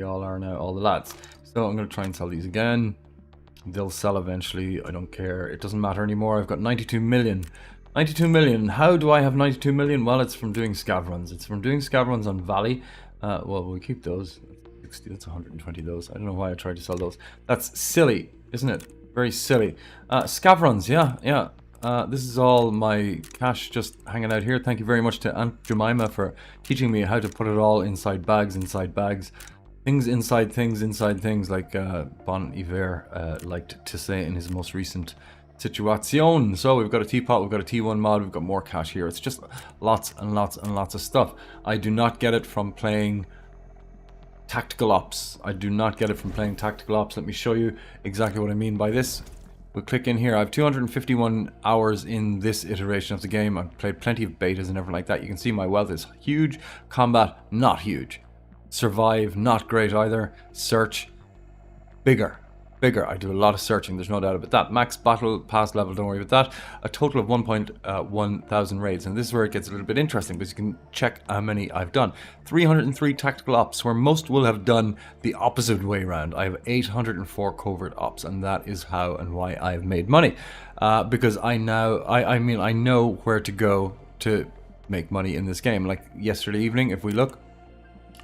all are now, all the lads. So I'm going to try and sell these again. They'll sell eventually. I don't care. It doesn't matter anymore. I've got 92 million. 92 million. How do I have 92 million? Well, it's from doing scav runs. It's from doing scav runs on Valley. Well, we'll keep those. 60, that's 120 of those. I don't know why I tried to sell those. That's silly, isn't it? Very silly. Scav runs, yeah. This is all my cash just hanging out here. Thank you very much to Aunt Jemima for teaching me how to put it all inside bags, things inside things, like Bon Iver liked to say in his most recent situation. So we've got a teapot, we've got a T1 mod, we've got more cash here. It's just lots and lots and lots of stuff. I do not get it from playing tactical ops. I do not get it from playing tactical ops. Let me show you exactly what I mean by this. We'll click in here. I have 251 hours in this iteration of the game. I've played plenty of betas and everything like that. You can see my wealth is huge. Combat, not huge. Survive, not great either. Search, bigger. I do a lot of searching, there's no doubt about that. Max battle pass level, don't worry about that. A total of 1.1 thousand raids, and this is where it gets a little bit interesting because you can check how many I've done. 303 tactical ops, where most will have done the opposite way around. I have 804 covert ops, and that is how and why I've made money. Because I know where to go to make money in this game. Like yesterday evening, if we look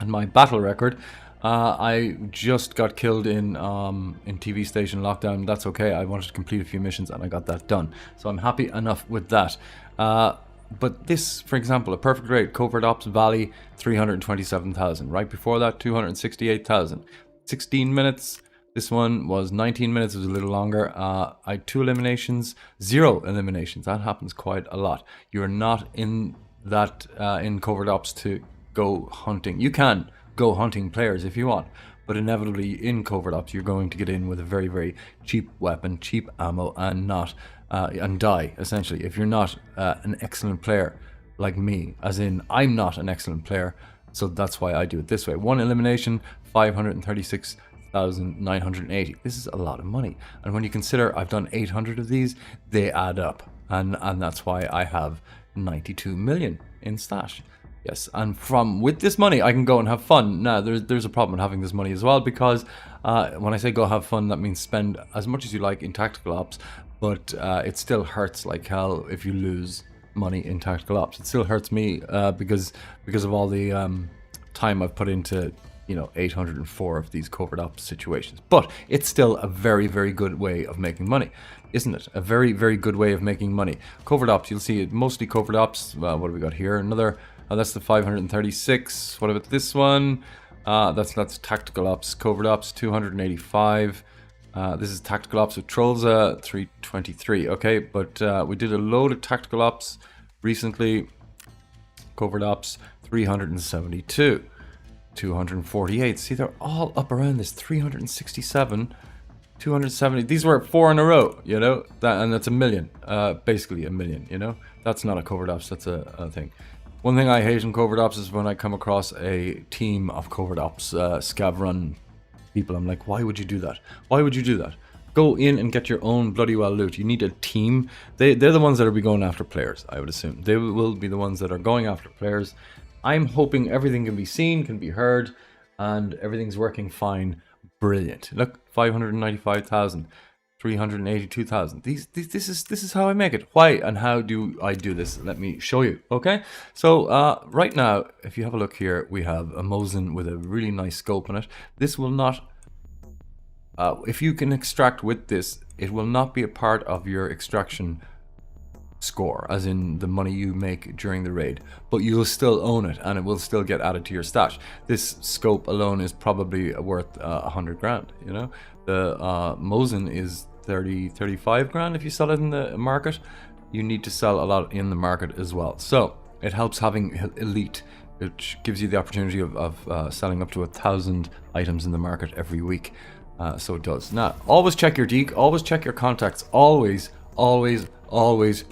at my battle record, I just got killed in TV station lockdown. That's okay. I wanted to complete a few missions and I got that done. So I'm happy enough with that. But this, for example, a perfect raid, Covert Ops Valley, 327,000. Right before that, 268,000. 16 minutes. This one was 19 minutes. It was a little longer. I had 2 eliminations, 0 eliminations. That happens quite a lot. You're not in that in Covert Ops to go hunting. You can go hunting players if you want, but inevitably in Covert Ops you're going to get in with a very, very cheap weapon, cheap ammo, and not and die essentially if you're not an excellent player like me, as in I'm not an excellent player. So that's why I do it this way. 1 elimination, 536,980. This is a lot of money, and when you consider I've done 800 of these, they add up, and that's why I have 92 million in stash. Yes, and with this money, I can go and have fun. Now, there's a problem with having this money as well, because when I say go have fun, that means spend as much as you like in tactical ops, but it still hurts like hell if you lose money in tactical ops. It still hurts me because of all the time I've put into, 804 of these covert ops situations. But it's still a very, very good way of making money, isn't it? A very, very good way of making money. Covert ops, you'll see it mostly covert ops. What have we got here? Another. That's the 536. What about this one? That's tactical ops, covert ops, 285. This is tactical ops with Trollza, 323. Okay, but we did a load of tactical ops recently. Covert ops, 372. 248. See, they're all up around this. 367. 270. These were 4 in a row, and that's a million. Basically a million, That's not a covert ops, that's a thing. One thing I hate in Covert Ops is when I come across a team of Covert Ops scav run people. I'm like, why would you do that? Why would you do that? Go in and get your own bloody well loot. You need a team. They're the ones that will be going after players, I would assume. They will be the ones that are going after players. I'm hoping everything can be seen, can be heard, and everything's working fine. Brilliant. Look, 595,000. 382,000. This is how I make it. Why and how do I do this? Let me show you. Okay, so right now, if you have a look here, we have a Mosin with a really nice scope on it. This will not, if you can extract with this, it will not be a part of your extraction score, as in the money you make during the raid, but you'll still own it and it will still get added to your stash. This scope alone is probably worth 100 grand. The Mosin is 35 grand if you sell it in the market. You need to sell a lot in the market as well, so it helps having elite, which gives you the opportunity of selling up to 1,000 items in the market every week. So it does. Now, always check your deek, always check your contacts, always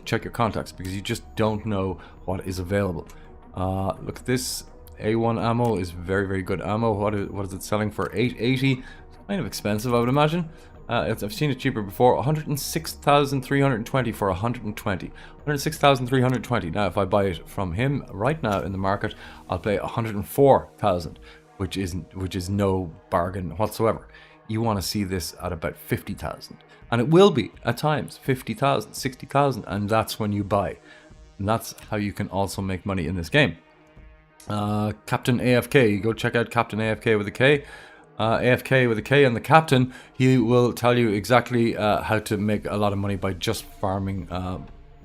check your contacts, because you just don't know what is available. Look at this. A1 ammo is very, very good ammo. What is it selling for? 880. It's kind of expensive, I would imagine. I've seen it cheaper before. 106,320 for 120. 106,320. Now, if I buy it from him right now in the market, I'll pay 104,000. which is no bargain whatsoever. You want to see this at about 50,000, and it will be at times 50,000, 60,000, and that's when you buy. And that's how you can also make money in this game. Captain AFK, go check out Captain AFK with a K. AFK with a K, and the captain, he will tell you exactly how to make a lot of money by just farming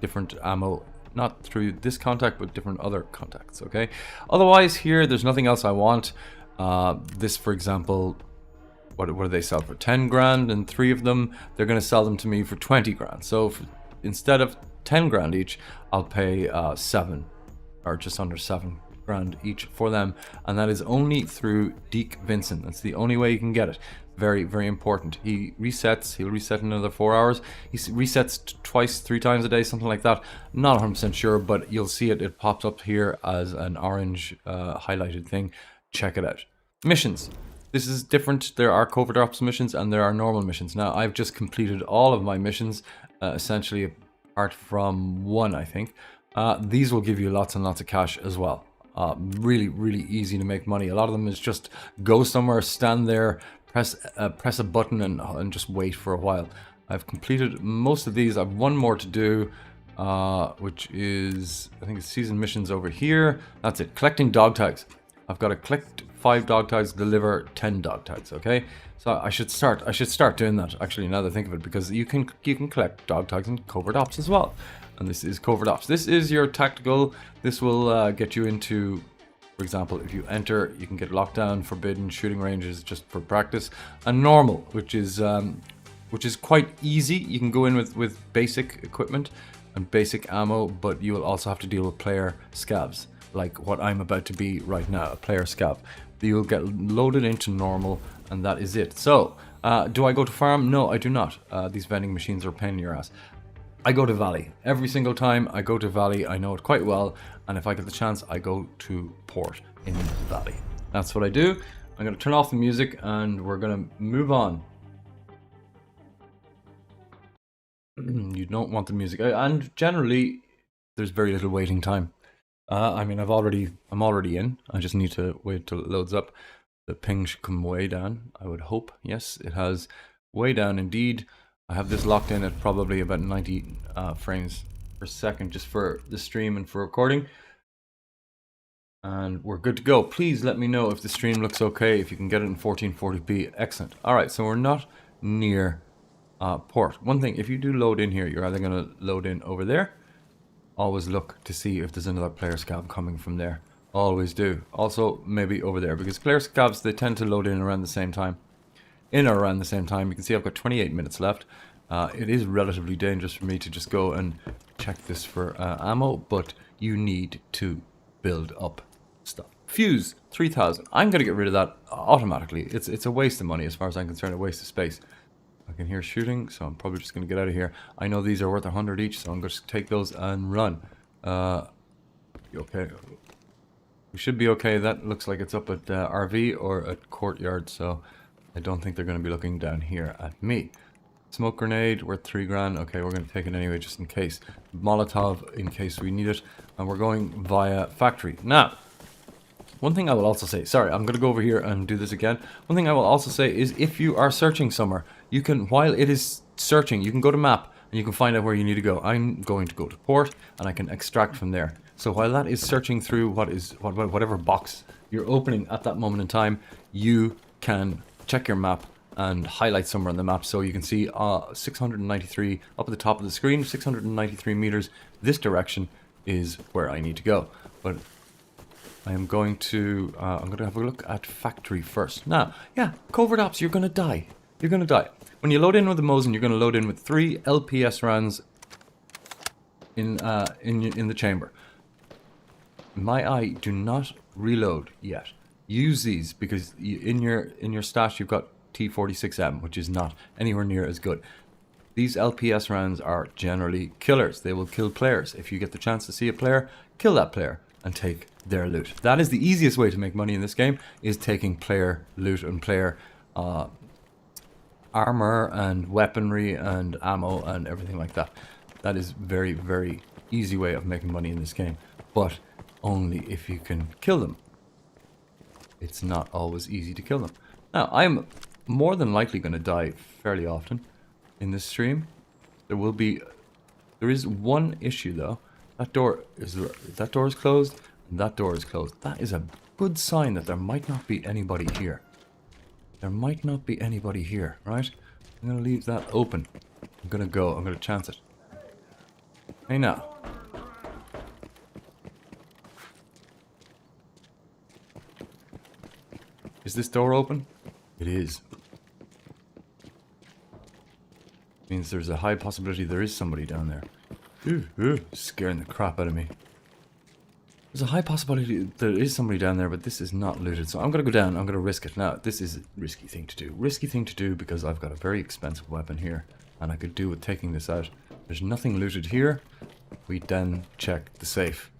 different ammo, not through this contact, but different other contacts, okay? Otherwise, here, there's nothing else I want. This, for example, what do they sell for? 10 grand, and 3 of them, they're going to sell them to me for 20 grand. So instead of 10 grand each, I'll pay 7, or just under 7 grand each for them, and that is only through Deke Vincent. That's the only way you can get it. Very, very important. He'll reset in another 4 hours. He resets twice, 3 times a day, something like that. Not 100% sure, but you'll see it pops up here as an orange highlighted thing. Check it out. Missions. This is different. There are covert ops missions and there are normal missions. Now, I've just completed all of my missions, essentially apart from one, I think. These will give you lots and lots of cash as well. Really, really easy to make money. A lot of them is just go somewhere, stand there, press a button and just wait for a while. I've completed most of these. I have one more to do, which is, I think it's season missions over here. That's it. Collecting dog tags. I've got to collect 5 dog tags, deliver 10 dog tags. Okay, so I should start doing that. Actually, now that I think of it, because you can collect dog tags in covert ops as well. And this is covert ops. This is your tactical. This will get you into, for example, if you enter, you can get lockdown, forbidden, shooting ranges just for practice, and normal, which is quite easy. You can go in with basic equipment and basic ammo, but you will also have to deal with player scavs, like what I'm about to be right now, a player scav. You'll get loaded into normal, and that is it. So, do I go to farm? No, I do not. These vending machines are a pain in your ass. I go to Valley. Every single time I go to Valley, I know it quite well, and if I get the chance, I go to Port in Valley. That's what I do. I'm going to turn off the music, and we're going to move on. You don't want the music, and generally, there's very little waiting time. I mean, I'm already in. I just need to wait till it loads up. The ping should come way down, I would hope. Yes, it has way down indeed. I have this locked in at probably about 90 frames per second just for the stream and for recording. And we're good to go. Please let me know if the stream looks okay, if you can get it in 1440p. Excellent. Alright, so we're not near Port. One thing, if you do load in here, you're either going to load in over there. Always look to see if there's another player scav coming from there. Always do. Also, maybe over there, because player scavs, they tend to load in around the same time. In or around the same time. You can see I've got 28 minutes left. It is relatively dangerous for me to just go and check this for ammo, but you need to build up stuff. Fuse, 3,000. I'm going to get rid of that automatically. It's a waste of money as far as I'm concerned, a waste of space. I can hear shooting, so I'm probably just going to get out of here. I know these are worth 100 each, so I'm going to take those and run. Okay. We should be okay. That looks like it's up at RV or at Courtyard, so I don't think they're going to be looking down here at me. Smoke grenade, worth 3 grand. Okay, we're going to take it anyway, just in case. Molotov, in case we need it. And we're going via factory. Now, one thing I will also say, sorry, I'm going to go over here and do this again. One thing I will also say is if you are searching somewhere, you can, while it is searching, you can go to map and you can find out where you need to go. I'm going to go to port and I can extract from there. So while that is searching through whatever box you're opening at that moment in time, you can check your map and highlight somewhere on the map so you can see 693 up at the top of the screen, 693 meters this direction is where I need to go. But I am going to I'm going to have a look at factory first. Now, yeah, covert ops, you're going to die. You're going to die. When you load in with the Mosin, you're going to load in with 3 LPS rounds in the chamber. My eye, do not reload yet. Use these because in your stash you've got T46M, which is not anywhere near as good. These LPS rounds are generally killers. They will kill players. If you get the chance to see a player, kill that player and take their loot. That is the easiest way to make money in this game, is taking player loot and player armor and weaponry and ammo and everything like that. That is very, very easy way of making money in this game, but only if you can kill them. it's not always easy to kill them. Now, I'm more than likely going to die fairly often in this stream. There is one issue though. That door is closed, and that door is closed. That is a good sign that there might not be anybody here. There might not be anybody here, right? I'm going to leave that open. I'm going to go. I'm going to chance it. Hey now. Is this door open? It is. Means there's a high possibility there is somebody down there. Scaring the crap out of me. There's a high possibility there is somebody down there, but this is not looted. So I'm going to go down. I'm going to risk it. Now, this is a risky thing to do. Risky thing to do because I've got a very expensive weapon here. And I could do with taking this out. There's nothing looted here. We then check the safe.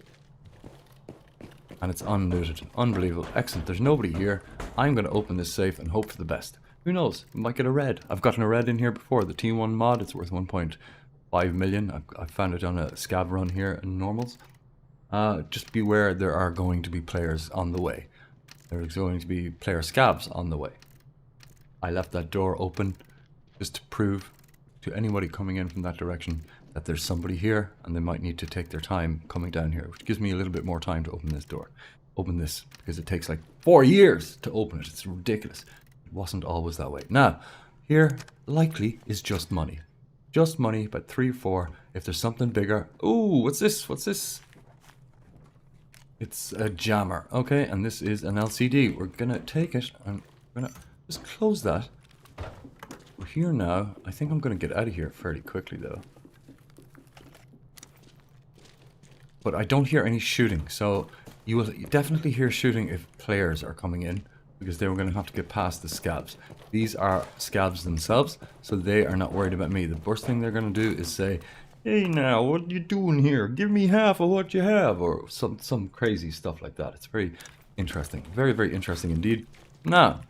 And it's unlooted. Unbelievable. Excellent. There's nobody here. I'm going to open this safe and hope for the best. Who knows? We might get a red. I've gotten a red in here before. The T1 mod, it's worth 1.5 million. I've found it on a scav run here in normals. Just beware, there are going to be players on the way. There's going to be player scavs on the way. I left that door open just to prove to anybody coming in from that direction that there's somebody here and they might need to take their time coming down here, which gives me a little bit more time to open this door. Open this, because it takes like 4 years to open it. It's ridiculous. It wasn't always that way. Now, here likely is just money. Just money, but 3 or 4. If there's something bigger. Ooh, what's this? What's this? It's a jammer. Okay, and this is an LCD. We're gonna take it and we're gonna just close that. We're here now. I think I'm gonna get out of here fairly quickly though. But I don't hear any shooting, so you will definitely hear shooting if players are coming in, because they were going to have to get past the scavs. These are scavs themselves, so they are not worried about me. The first thing they're going to do is say, "Hey now, what are you doing here? Give me half of what you have," or some crazy stuff like that. It's very interesting. Very, very interesting indeed. Now,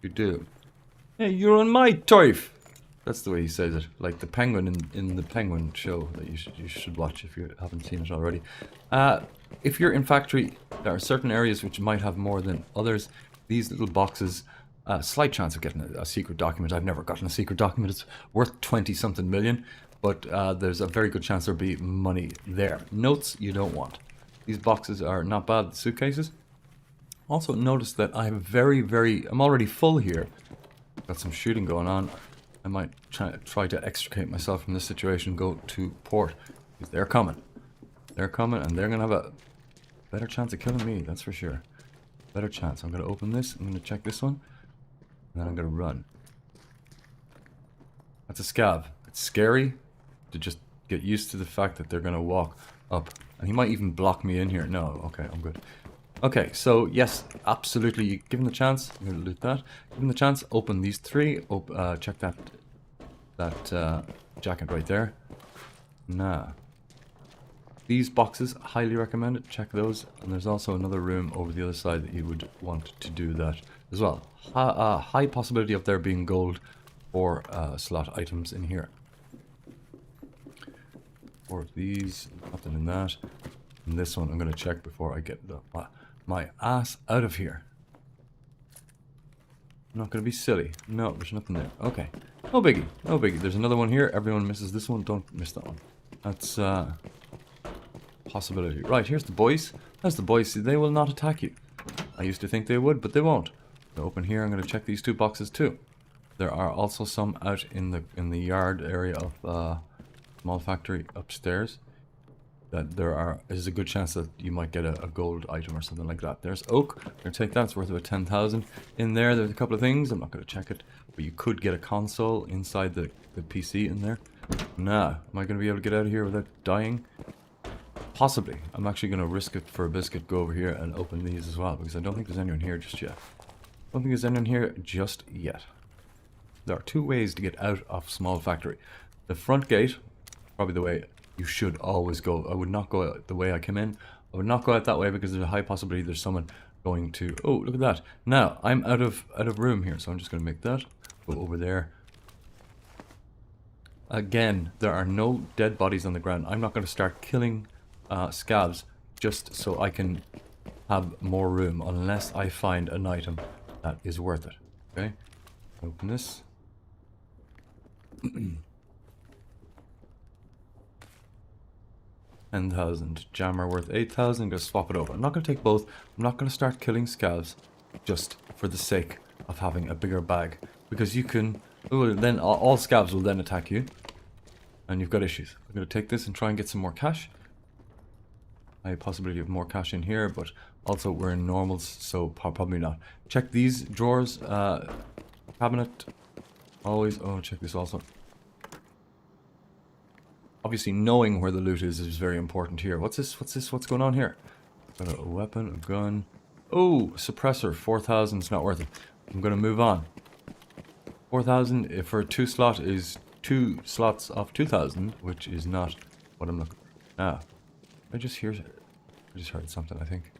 you do. "Hey, you're on my turf." That's the way he says it, like the penguin in the Penguin show that you should watch if you haven't seen it already. If you're in factory, there are certain areas which might have more than others. These little boxes, slight chance of getting a secret document. I've never gotten a secret document. It's worth 20-something million, but there's a very good chance there'll be money there. Notes you don't want. These boxes are not bad, the suitcases. Also notice that I'm I'm already full here. Got some shooting going on. I might try to extricate myself from this situation, go to port. Because they're coming. They're coming, and they're going to have a better chance of killing me, that's for sure. Better chance. I'm going to open this, I'm going to check this one, and then I'm going to run. That's a scav. It's scary to just get used to the fact that they're going to walk up. And he might even block me in here. No, okay, I'm good. Okay, so yes, absolutely, given the chance, I'm going to loot that. Given the chance, open these 3. Check that jacket right there. Now, these boxes, highly recommended. Check those. And there's also another room over the other side that you would want to do that as well. High possibility of there being gold or slot items in here. Or these, nothing in that. And this one I'm going to check before I get my ass out of here. I'm not going to be silly. No, there's nothing there. Okay. No biggie. No biggie. There's another one here. Everyone misses this one. Don't miss that one. That's possibility. Right, here's the boys. That's the boys. See, they will not attack you. I used to think they would, but they won't. So open here. I'm going to check these 2 boxes too. There are also some out in the yard area of small factory upstairs. That there's a good chance that you might get a gold item or something like that. There's oak. I'm going to take that. It's worth about 10,000. In there, there's a couple of things. I'm not going to check it. But you could get a console inside the PC in there. Nah. Am I going to be able to get out of here without dying? Possibly. I'm actually going to risk it for a biscuit. Go over here and open these as well. Because I don't think there's anyone here just yet. I don't think there's anyone here just yet. There are 2 ways to get out of small factory. The front gate, probably the way you should always go. I would not go out the way I came in. I would not go out that way because there's a high possibility there's someone going to... Oh, look at that. Now, I'm out of room here, so I'm just going to make that. Go over there. Again, there are no dead bodies on the ground. I'm not going to start killing scavs just so I can have more room unless I find an item that is worth it. Okay, open this. 10,000. Jammer worth 8,000. Gonna swap it over. I'm not gonna take both. I'm not gonna start killing scavs just for the sake of having a bigger bag, because you can. Oh, then all scavs will then attack you, and you've got issues. I'm gonna take this and try and get some more cash. I have possibility of more cash in here, but also we're in normals, so probably not. Check these drawers. Cabinet. Always. Oh, check this also. Obviously, knowing where the loot is very important here. What's this? What's this? What's going on here? Got a weapon, a gun. Oh, suppressor. 4,000 is not worth it. I'm going to move on. 4,000 for a 2 slot is 2 slots of 2,000, which is not what I'm looking for. Ah, I just heard something, I think.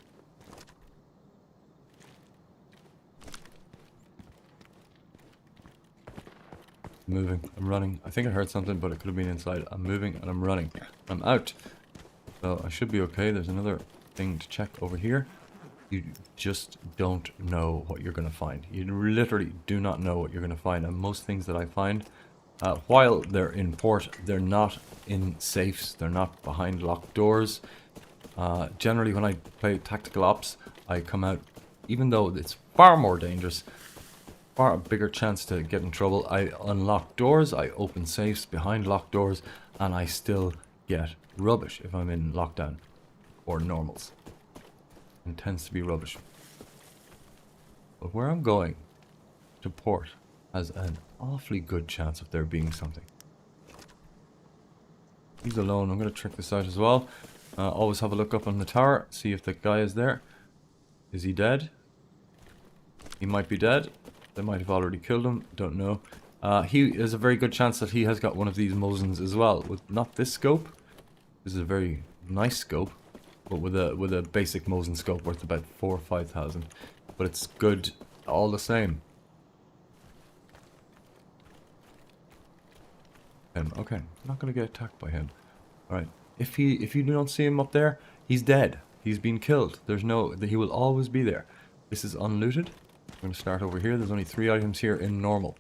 Moving. I'm running. I think I heard something, but it could have been inside. I'm moving and I'm running. I'm out. So I should be okay. There's another thing to check over here. You just don't know what you're going to find. You literally do not know what you're going to find. And most things that I find, while they're in port, they're not in safes. They're not behind locked doors. Generally, when I play tactical ops, I come out, even though it's far more dangerous, far bigger chance to get in trouble. I unlock doors, I open safes behind locked doors, and I still get rubbish if I'm in lockdown or normals. It tends to be rubbish. But where I'm going to port has an awfully good chance of there being something. He's alone. I'm going to check this out as well. Always have a look up on the tower, see if the guy is there. Is he dead? He might be dead. They might have already killed him, don't know. He is a very good chance that he has got one of these Mosins as well. With not this scope. This is a very nice scope, but with a basic Mosin scope worth about 4,000 or 5,000. But it's good all the same. Okay, I'm not gonna get attacked by him. Alright. If you don't see him up there, he's dead. He's been killed. He will always be there. This is unlooted. I'm going to start over here. There's only 3 items here in normal.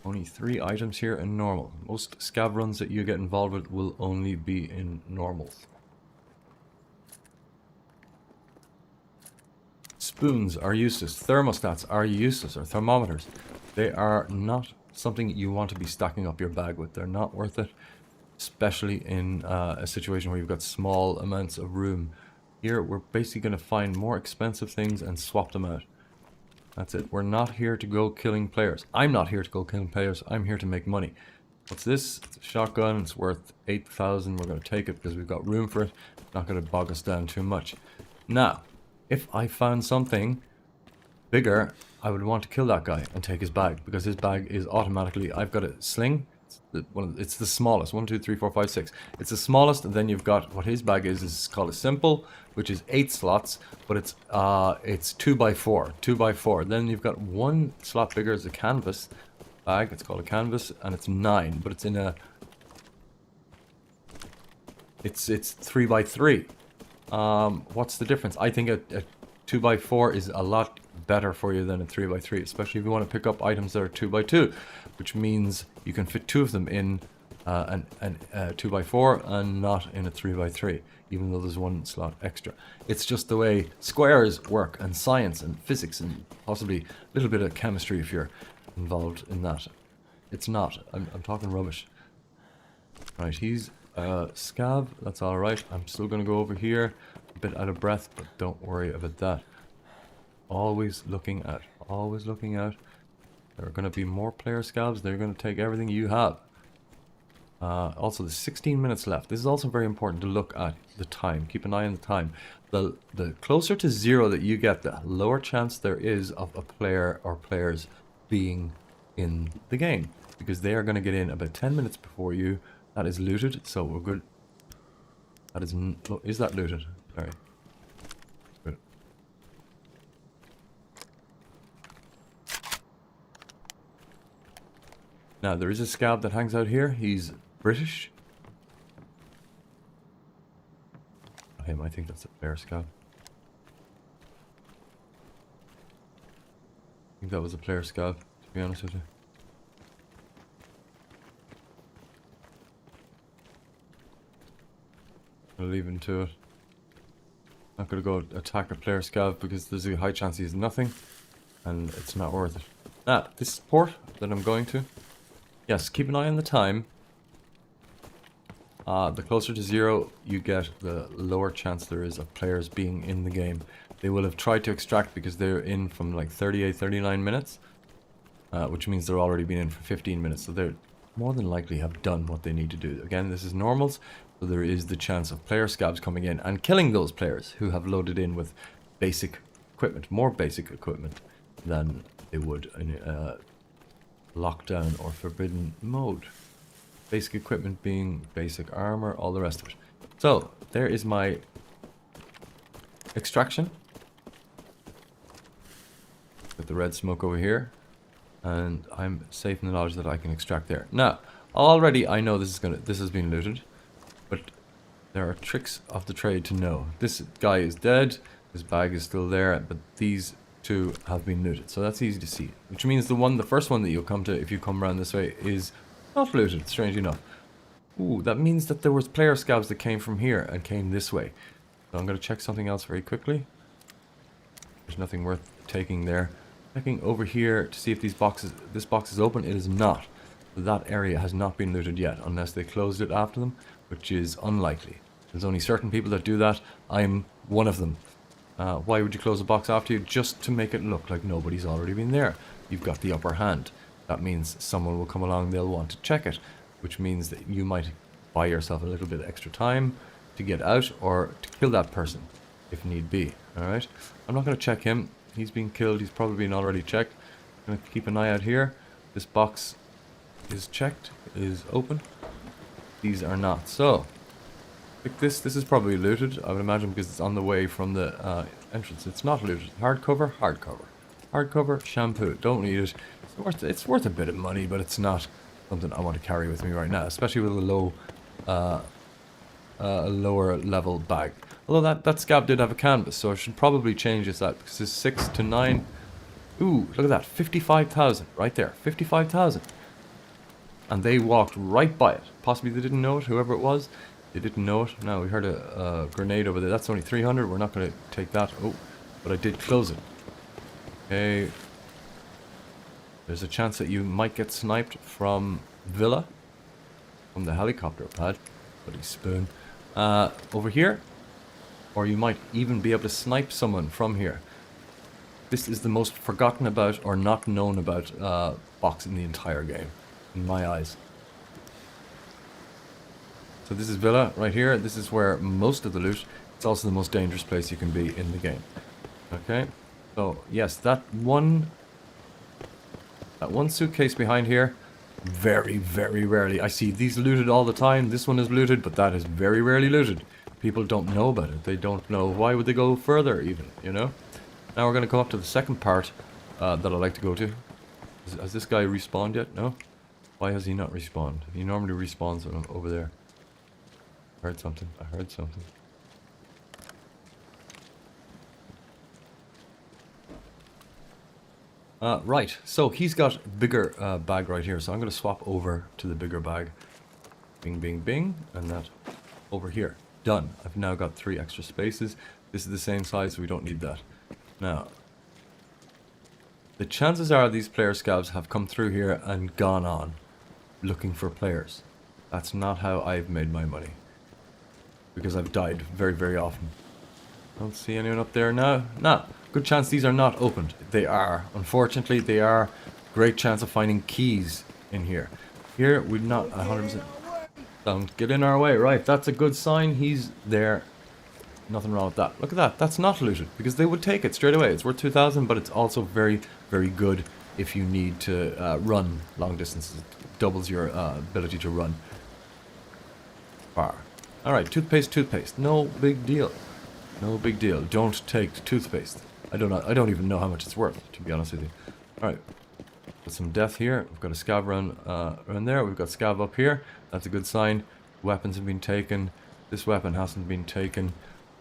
Only 3 items here in normal. Most scav runs that you get involved with will only be in normals. Spoons are useless. Thermostats are useless, or thermometers. They are not something you want to be stacking up your bag with. They're not worth it, especially in a situation where you've got small amounts of room. Here, we're basically going to find more expensive things and swap them out. That's it. We're not here to go killing players. I'm not here to go killing players. I'm here to make money. What's this? It's a shotgun. It's worth 8,000. We're going to take it because we've got room for it. It's not going to bog us down too much. Now, if I found something bigger, I would want to kill that guy and take his bag, because his bag is automatically... I've got a sling. It's the smallest. 1, 2, 3, 4, 5, 6. It's the smallest, and then you've got what his bag is called a simple, which is 8 slots, but it's 2x4. 2x4. Then you've got 1 slot bigger as a canvas bag. It's called a canvas, and it's 9, but it's in a... It's 3x3. What's the difference? I think a 2x4 is a lot better for you than a 3x3, especially if you want to pick up items that are 2x2, which means you can fit 2 of them in a 2x4 and not in a 3x3, even though there's 1 slot extra. It's just the way squares work, and science and physics, and possibly a little bit of chemistry if you're involved in that. It's not. I'm talking rubbish. Right, he's scav. That's alright. I'm still going to go over here. A bit out of breath, but don't worry about that. Always looking out. Always looking out. There are going to be more player scavs. They're going to take everything you have. Also, there's 16 minutes left. This is also very important to look at the time. Keep an eye on the time. The closer to 0 that you get, the lower chance there is of a player or players being in the game, because they are going to get in about 10 minutes before you. That is looted, so we're good. That is that looted? Sorry. Good. Now, there is a scav that hangs out here. He's British. Him, I think that's a player scav. think that was a player scav, to be honest with you. I'll leave him to it. Not gonna go attack a player scav because there's a high chance he has nothing, and it's not worth it. Now, this port that I'm going to, yes, keep an eye on the time. The closer to 0 you get, the lower chance there is of players being in the game. They will have tried to extract because they're in from like 38, 39 minutes, which means they're already been in for 15 minutes, so they're more than likely have done what they need to do. Again, this is normals, so there is the chance of player scabs coming in and killing those players who have loaded in with basic equipment, more basic equipment than they would in lockdown or forbidden mode. Basic equipment being basic armor, all the rest of it. So, there is my extraction. With the red smoke over here. And I'm safe in the knowledge that I can extract there. Now, already I know this has been looted. But there are tricks of the trade to know. This guy is dead, his bag is still there, but these two have been looted. So that's easy to see. Which means the first one that you'll come to if you come around this way is not looted, strangely enough. Ooh, that means that there was player scabs that came from here and came this way. So I'm going to check something else very quickly. There's nothing worth taking there. Checking over here to see if this box is open. It is not. That area has not been looted yet, unless they closed it after them, which is unlikely. There's only certain people that do that. I'm one of them. Why would you close a box after you? Just to make it look like nobody's already been there. You've got the upper hand. That means someone will come along, they'll want to check it, which means that you might buy yourself a little bit of extra time to get out or to kill that person, if need be. Alright? I'm not going to check him. He's been killed. He's probably been already checked. I'm going to keep an eye out here. This box is checked, is open. These are not. So, like this is probably looted, I would imagine, because it's on the way from the entrance. It's not looted. Hardcover, hardcover. Hardcover, shampoo. Don't need it. It's worth a bit of money, but it's not something I want to carry with me right now, especially with a lower level bag. Although that scab did have a canvas, so I should probably change this out because it's 6 to 9. Ooh, look at that, 55,000 right there, 55,000. And they walked right by it. Possibly they didn't know it, whoever it was. They didn't know it. Now we heard a grenade over there. That's only 300. We're not going to take that. Oh, but I did close it. Okay. There's a chance that you might get sniped from Villa, from the helicopter pad. Bloody spoon. Over here. Or you might even be able to snipe someone from here. This is the most forgotten about or not known about box in the entire game, in my eyes. So this is Villa right here. This is where most of the loot. It's also the most dangerous place you can be in the game. Okay. So yes, that one suitcase behind here, very, very rarely. I see these looted all the time. This one is looted, but that is very rarely looted. People don't know about it. They don't know. Why would they go further even, you know? Now we're going to come up to the second part that I like to go to. Has this guy respawned yet? No? Why has he not respawned? He normally respawns over there. I heard something. I heard something. Right, so he's got a bigger bag right here, so I'm going to swap over to the bigger bag. Bing, bing, bing, and that over here. Done. I've now got 3 extra spaces. This is the same size, so we don't need that. Now, the chances are these player scabs have come through here and gone on looking for players. That's not how I've made my money. Because I've died very, very often. Don't see anyone up there now. No. Good chance these are not opened. They are. Unfortunately, they are. Great chance of finding keys in here. Here, we're not 100%. Don't get in our way. Right, that's a good sign. He's there. Nothing wrong with that. Look at that. That's not looted. Because they would take it straight away. It's worth 2,000, but it's also very, very good if you need to run long distances. It doubles your ability to run far. Alright, toothpaste. No big deal. No big deal. Don't take toothpaste. I don't even know how much it's worth, to be honest with you. Alright. Got some death here. We've got a scav around there. We've got scav up here. That's a good sign. Weapons have been taken. This weapon hasn't been taken.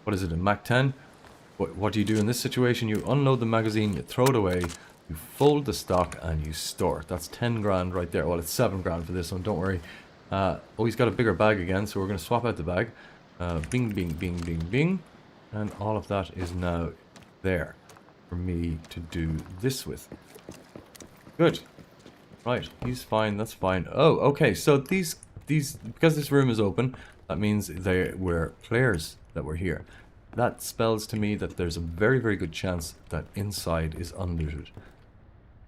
What is it, a Mac 10? What do you do in this situation? You unload the magazine, you throw it away, You fold the stock and you store it. That's 10 grand right there. Well, it's 7 grand for this one, don't worry. Oh, he's got a bigger bag again, so we're going to swap out the bag. Bing, bing, bing, bing, bing. And all of that is now there for me to do this with. Good. Right, he's fine, that's fine. Oh, okay, so these, because this room is open, that means they were players that were here. That spells to me that there's a very, very good chance that inside is unlooted.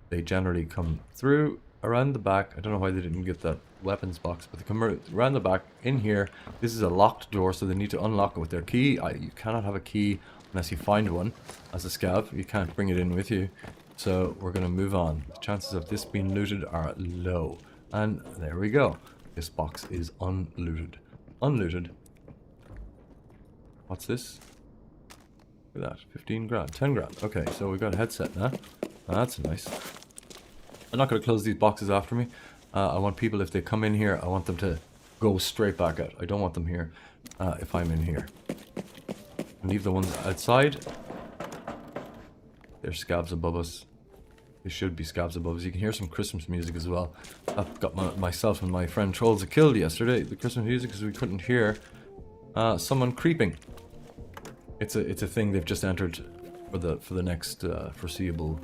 They generally come through around the back. I don't know why they didn't get that weapons box, but they come around the back in here. This is a locked door, so they need to unlock it with their key. You cannot have a key unless you find one as a scav. You can't bring it in with you. So we're going to move on. The chances of this being looted are low. And there we go. This box is unlooted. Unlooted. What's this? Look at that. 15 grand. 10 grand. Okay, so we've got a headset now. That's nice. I'm not going to close these boxes after me. I want people, if they come in here, I want them to go straight back out. I don't want them here if I'm in here. Leave the ones outside. There's scavs above us. There should be scavs above us. You can hear some Christmas music as well. That got myself and my friend Trolls killed yesterday. The Christmas music, because we couldn't hear someone creeping. It's a thing they've just entered for the next foreseeable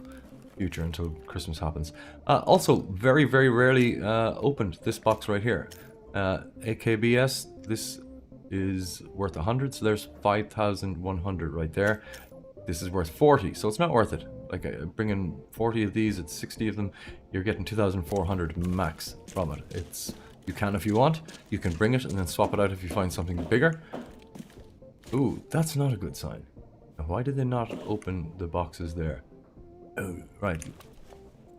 future until Christmas happens. Also, very, very rarely opened this box right here. AKBS, this is worth 100, so there's 5,100 right there. This is worth 40, so it's not worth it. Like, bringing 40 of these, it's 60 of them, you're getting 2,400 max from it. You can if you want, you can bring it and then swap it out if you find something bigger. Ooh, that's not a good sign. Now, why did they not open the boxes there? Oh, right.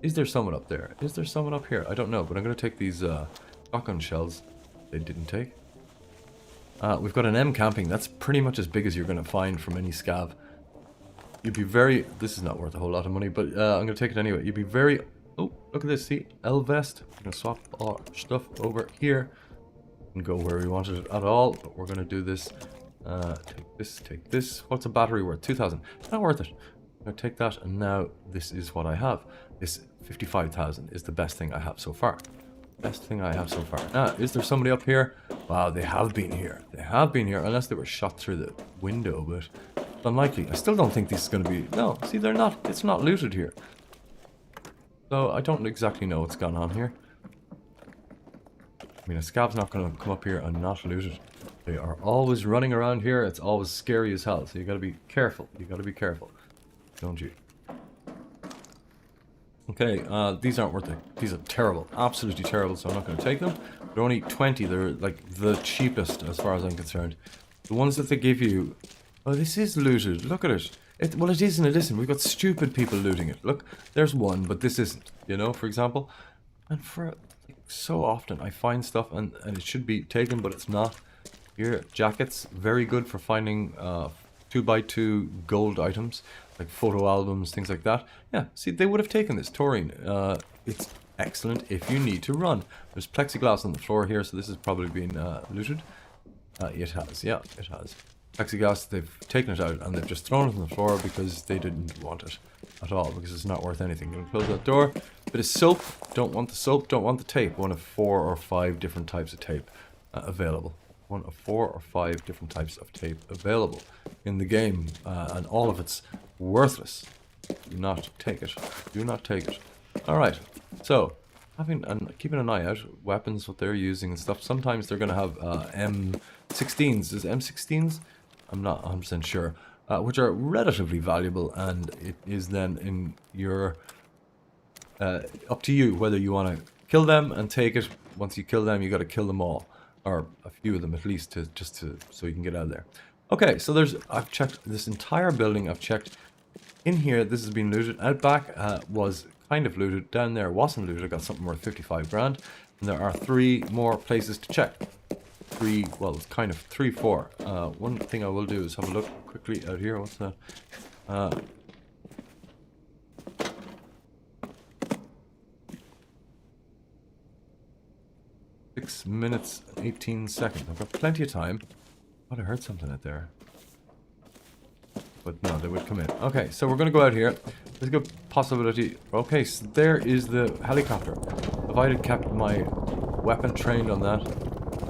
Is there someone up there? Is there someone up here? I don't know, but I'm going to take these shotgun shells they didn't take. We've got an M camping. That's pretty much as big as you're going to find from any scav. You'd be very... This is not worth a whole lot of money, but I'm going to take it anyway. You'd be very... Oh, look at this. See? L vest. We're going to swap our stuff over here and go where we wanted it at all. But we're going to do this. Take this, take this. What's a battery worth? 2,000. It's not worth it. I'm going to take that, and now this is what I have. This 55,000 is the best thing I have so far. Best thing I have so far. Now, is there somebody up here? Wow, they have been here. They have been here, unless they were shot through the window, but unlikely. I still don't think this is going to be... No, see, they're not... It's not looted here. So, I don't exactly know what's gone on here. I mean, a scav's not going to come up here and not loot it. They are always running around here. It's always scary as hell, so you got to be careful. You got to be careful. Don't you? Okay, these aren't worth it. These are terrible. Absolutely terrible, so I'm not going to take them. They're only 20. They're, like, the cheapest as far as I'm concerned. The ones that they give you... Oh, this is looted. Look at it. Well, it is and it isn't. We've got stupid people looting it. Look, there's one, but this isn't. You know, for example. And for... Like, so often I find stuff and it should be taken, but it's not. Here, jackets. Very good for finding 2x2 gold items. Like photo albums, things like that. Yeah, see, they would have taken this. Taurine. It's excellent if you need to run. There's plexiglass on the floor here, so this has probably been looted. It has, yeah, it has. Plexiglass, they've taken it out and they've just thrown it on the floor because they didn't want it at all, because it's not worth anything. Gonna close that door. Bit of soap. Don't want the soap, don't want the tape. One of 4 or 5 different types of tape available. One of 4 or 5 different types of tape available in the game, and all of it's worthless. Do not take it. Do not take it. Alright, so keeping an eye out, weapons, what they're using and stuff. Sometimes they're going to have M16s. Is M16s? I'm not 100% sure. Which are relatively valuable, and it is then in your... up to you whether you want to kill them and take it. Once you kill them, you got to kill them all. Or a few of them at least, so you can get out of there. Okay, so I've checked this entire building. I've checked in here. This has been looted. Out back was kind of looted. Down there wasn't looted. I got something worth 55 grand. And there are 3 more places to check. 3, well, it's kind of 3, 4. One thing I will do is have a look quickly out here. What's that? 6 minutes, 18 seconds. I've got plenty of time. Oh, I heard something out there. But no, they would come in. Okay, so we're going to go out here. There's a good possibility. Okay, so there is the helicopter. If I had kept my weapon trained on that,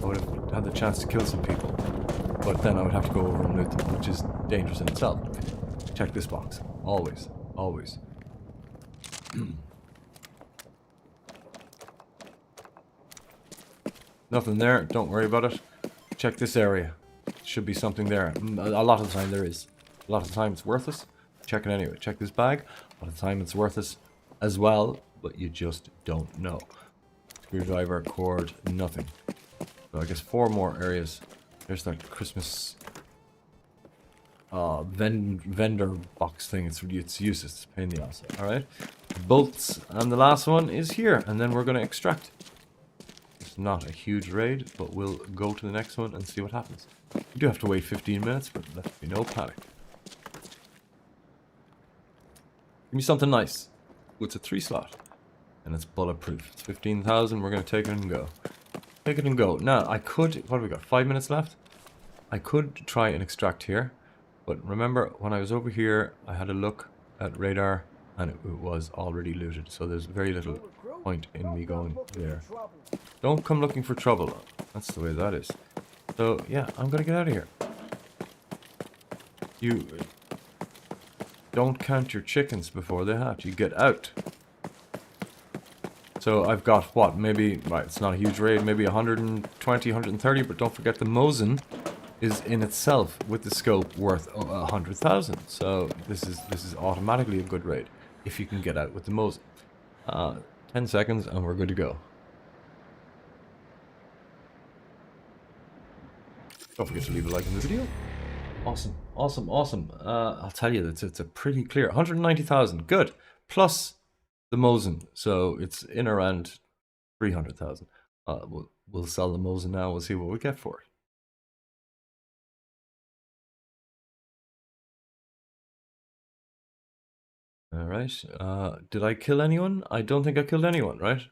I would have had the chance to kill some people. But then I would have to go over and loot them, which is dangerous in itself. Check this box. Always. Always. Nothing there. Don't worry about it. Check this area. Should be something there. A lot of the time there is. A lot of the time it's worthless. Check it anyway. Check this bag. A lot of the time it's worthless as well, but you just don't know. Screwdriver, cord, nothing. So I guess 4 more areas. There's that Christmas vendor box thing. It's useless. It's a pain in the ass. Alright. Bolts. And the last one is here. And then we're going to extract. It's not a huge raid, but we'll go to the next one and see what happens. We do have to wait 15 minutes, but let there be no panic. Give me something nice. Ooh, it's a 3 slot. And it's bulletproof. It's 15,000. We're going to take it and go. Take it and go. Now, I could... What have we got? 5 minutes left? I could try and extract here. But remember, when I was over here, I had a look at radar, and it was already looted. So there's very little point in me going there. Don't come looking for trouble. That's the way that is. So, yeah, I'm going to get out of here. You... Don't count your chickens before they hatch. You get out. So I've got what? Maybe, right, it's not a huge raid, maybe 120, 130, but don't forget the Mosin is in itself with the scope worth 100,000. So this is automatically a good raid if you can get out with the Mosin. 10 seconds and we're good to go. Don't forget to leave a like in the video. Awesome, awesome, awesome. I'll tell you, it's a pretty clear 190,000. Good. Plus the Mosin, so it's in around 300,000. We'll sell the Mosin now. We'll see what we get for it. All right. Did I kill anyone? I don't think I killed anyone. Right?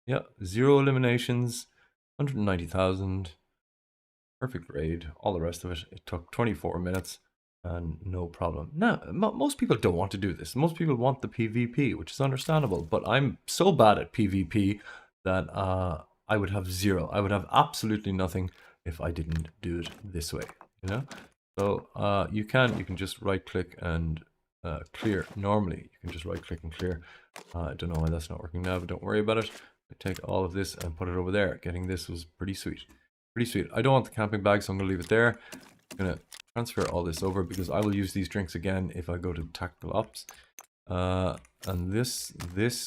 Yeah. 0 eliminations. 190,000. Perfect raid. All the rest of it. It took 24 minutes. And no problem. Now, most people don't want to do this. Most people want the PvP, which is understandable. But I'm so bad at PvP that I would have 0. I would have absolutely nothing if I didn't do it this way. You know. So you can just right click and clear. Normally, you can just right click and clear. I don't know why that's not working now, but don't worry about it. I take all of this and put it over there. Getting this was pretty sweet. Pretty sweet. I don't want the camping bag, so I'm going to leave it there. I'm going to transfer all this over because I will use these drinks again if I go to tactical ops. And this,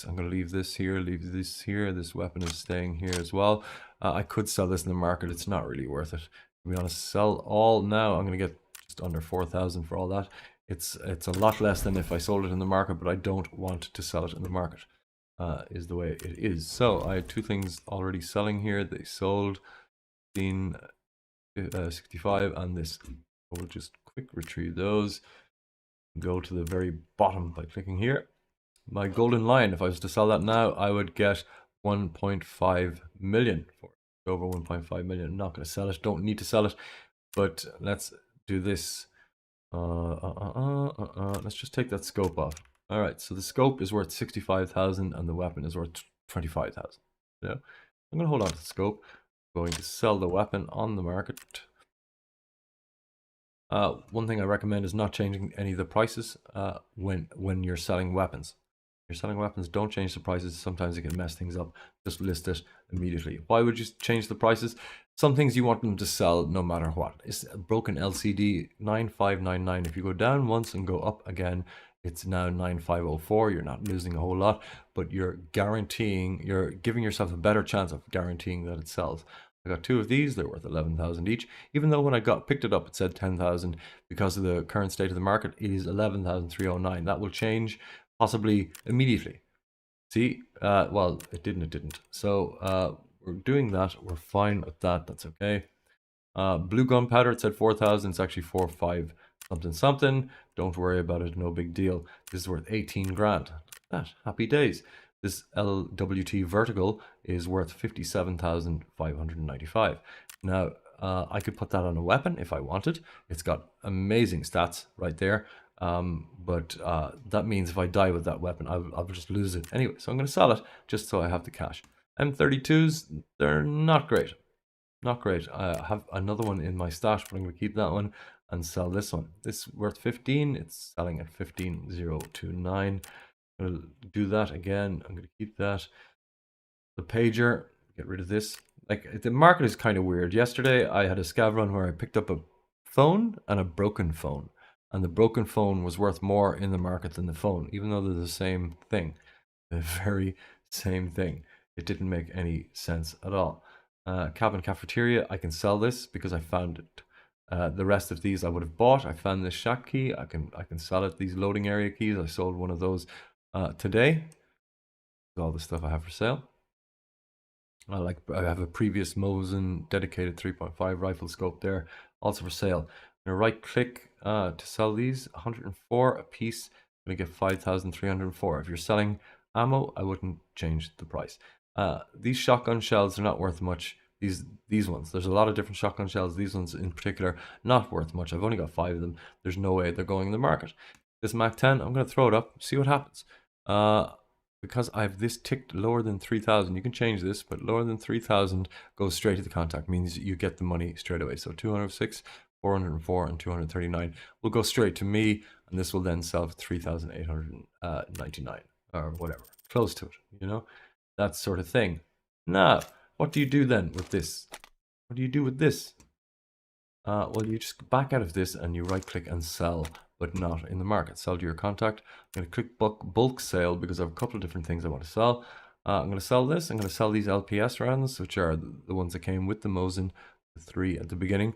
I'm going to leave this here, leave this here. This weapon is staying here as well. I could sell this in the market. It's not really worth it. To be honest, sell all now. I'm going to get just under 4,000 for all that. It's a lot less than if I sold it in the market, but I don't want to sell it in the market. Is the way it is. So I had 2 things already selling here. They sold 65 and this. We'll just quick retrieve those. Go to the very bottom by clicking here. My golden lion, if I was to sell that now, I would get 1.5 million for it. Over 1.5 million. I'm not going to sell it. Don't need to sell it. But let's do this. Let's just take that scope off. All right. So the scope is worth 65,000 and the weapon is worth 25,000. Yeah. I'm going to hold on to the scope. I'm going to sell the weapon on the market. One thing I recommend is not changing any of the prices when you're selling weapons. If you're selling weapons, don't change the prices. Sometimes it can mess things up. Just list it immediately. Why would you change the prices? Some things you want them to sell no matter what. It's a broken LCD 9599. If you go down once and go up again, it's now 9504. You're not losing a whole lot, but you're giving yourself a better chance of guaranteeing that it sells. I got 2 of these. They're worth 11,000 each. Even though when I picked it up, it said 10,000 because of the current state of the market. It is 11,309. That will change possibly immediately. See, well, it didn't. So we're doing that. We're fine with that. That's okay. Blue gunpowder. It said 4,000. It's actually 4,500 something. Don't worry about it. No big deal. This is worth 18 grand. That happy days. This LWT vertical is worth 57,595. Now, I could put that on a weapon if I wanted. It's got amazing stats right there. But that means if I die with that weapon, I'll just lose it anyway. So I'm going to sell it just so I have the cash. M32s, they're not great. Not great. I have another one in my stash, but I'm going to keep that one and sell this one. This is worth 15. It's selling at 15,029. I'm going to do that again. I'm going to keep that. The pager, get rid of this. Like, the market is kind of weird. Yesterday, I had a scav run where I picked up a phone and a broken phone. And the broken phone was worth more in the market than the phone, even though they're the same thing. The very same thing. It didn't make any sense at all. Cabin cafeteria, I can sell this because I found it. The rest of these I would have bought. I found this shack key. I can sell it. These loading area keys, I sold one of those today. All the stuff I have for sale. I have a previous Mosin dedicated 3.5 rifle scope there, also for sale. I'm gonna right click to sell these, 104 a piece. I'm gonna get 5,304. If you're selling ammo, I wouldn't change the price. These shotgun shells are not worth much. These ones, there's a lot of different shotgun shells. These ones in particular, not worth much. I've only got 5 of them. There's no way they're going in the market. This Mac 10, I'm gonna throw it up, see what happens. Because I have this ticked lower than 3,000, you can change this, but lower than 3,000 goes straight to the contact, means you get the money straight away. So 206, 404, and 239 will go straight to me, and this will then sell for 3,899 or whatever, close to it, you know, that sort of thing. Now, what do you do then with this? What do you do with this? Well, you just back out of this and you right click and sell, but not in the market. Sell to your contact. I'm going to click bulk sale because I have a couple of different things I want to sell. I'm going to sell this. I'm going to sell these LPS rounds, which are the ones that came with the Mosin, the 3 at the beginning.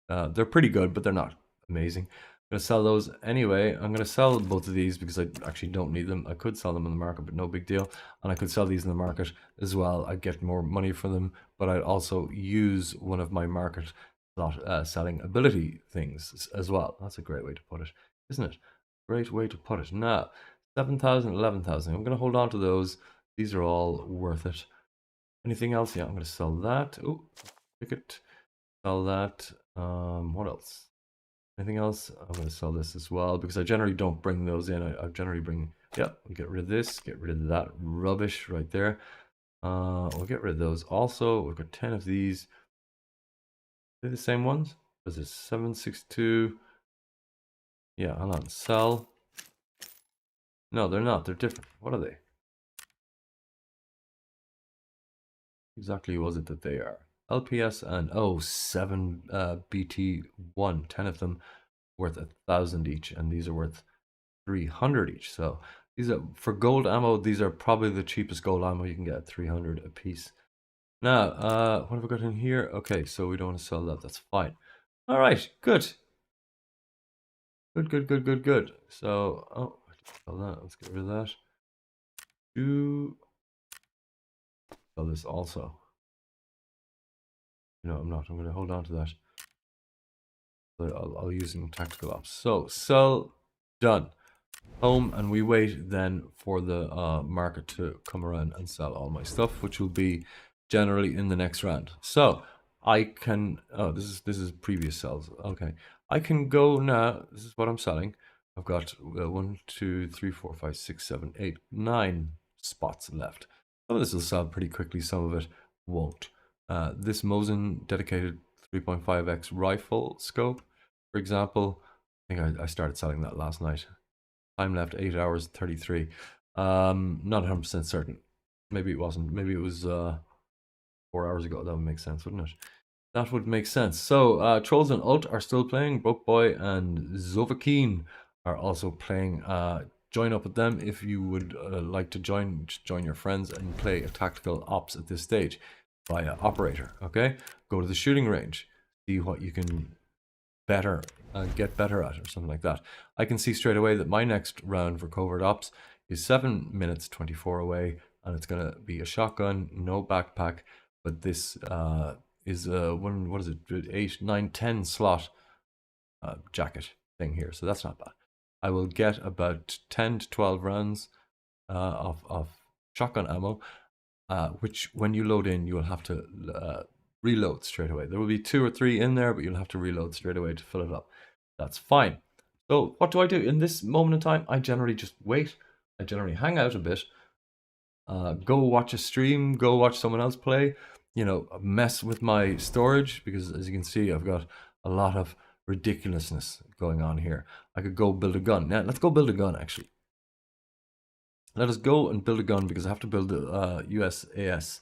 They're pretty good, but they're not amazing. I'm going to sell those anyway. I'm going to sell both of these because I actually don't need them. I could sell them in the market, but no big deal. And I could sell these in the market as well. I'd get more money for them, but I'd also use one of my market selling ability things as well. That's a great way to put it, isn't it? Great way to put it. Now, 7,000, 11,000. I'm going to hold on to those. These are all worth it. Anything else? Yeah, I'm going to sell that. Oh, ticket. Sell that. What else? Anything else? I'm going to sell this as well because I generally don't bring those in. I generally bring, yeah, we'll get rid of this, get rid of that rubbish right there. We'll get rid of those also. We've got 10 of these. Are they the same ones? This is 762. Yeah, hold on. Sell. No, they're not. They're different. What are they? Exactly was it that they are? LPS and 7 BT1. 10 of them worth 1,000 each, and these are worth 300 each. So these are for gold ammo. These are probably the cheapest gold ammo you can get, 300 a piece. Now, what have we got in here? Okay, so we don't want to sell that. That's fine. All right, good. Good. So, sell that. Let's get rid of that. Sell this also. No, I'm not. I'm going to hold on to that. But I'll use in tactical ops. So, sell, done. Home, and we wait then for the market to come around and sell all my stuff, which will be generally in the next round. So, I can, this is previous sales. Okay. I can go now. This is what I'm selling. I've got 1, 2, 3, 4, 5, 6, 7, 8, 9 spots left. Some of this will sell pretty quickly, some of it won't. This Mosin dedicated 3.5x rifle scope, for example, I think I started selling that last night. Time left 8 hours 33. Not 100% certain. Maybe it wasn't. Maybe it was 4 hours ago. That would make sense, wouldn't it? That would make sense. So Trolls and Ult are still playing. Broke Boy and Zovakeen are also playing. Join up with them if you would like to join your friends and play a tactical ops at this stage via operator. Okay, go to the shooting range, see what you can get better at or something like that. I can see straight away that my next round for covert ops is 7 minutes 24 away, and it's gonna be a shotgun, no backpack, but this is what is it, 8, 9, 10 slot jacket thing here, so that's not bad. I will get about 10 to 12 rounds of shotgun ammo, which when you load in, you will have to reload straight away. There will be 2 or 3 in there, but you'll have to reload straight away to fill it up. That's fine. So what do I do in this moment in time? I generally just wait. I generally hang out a bit, go watch a stream, go watch someone else play, you know, mess with my storage, because as you can see, I've got a lot of ridiculousness going on here. I could go build a gun. Now, let's go build a gun, actually. Let us go and build a gun, because I have to build a USAS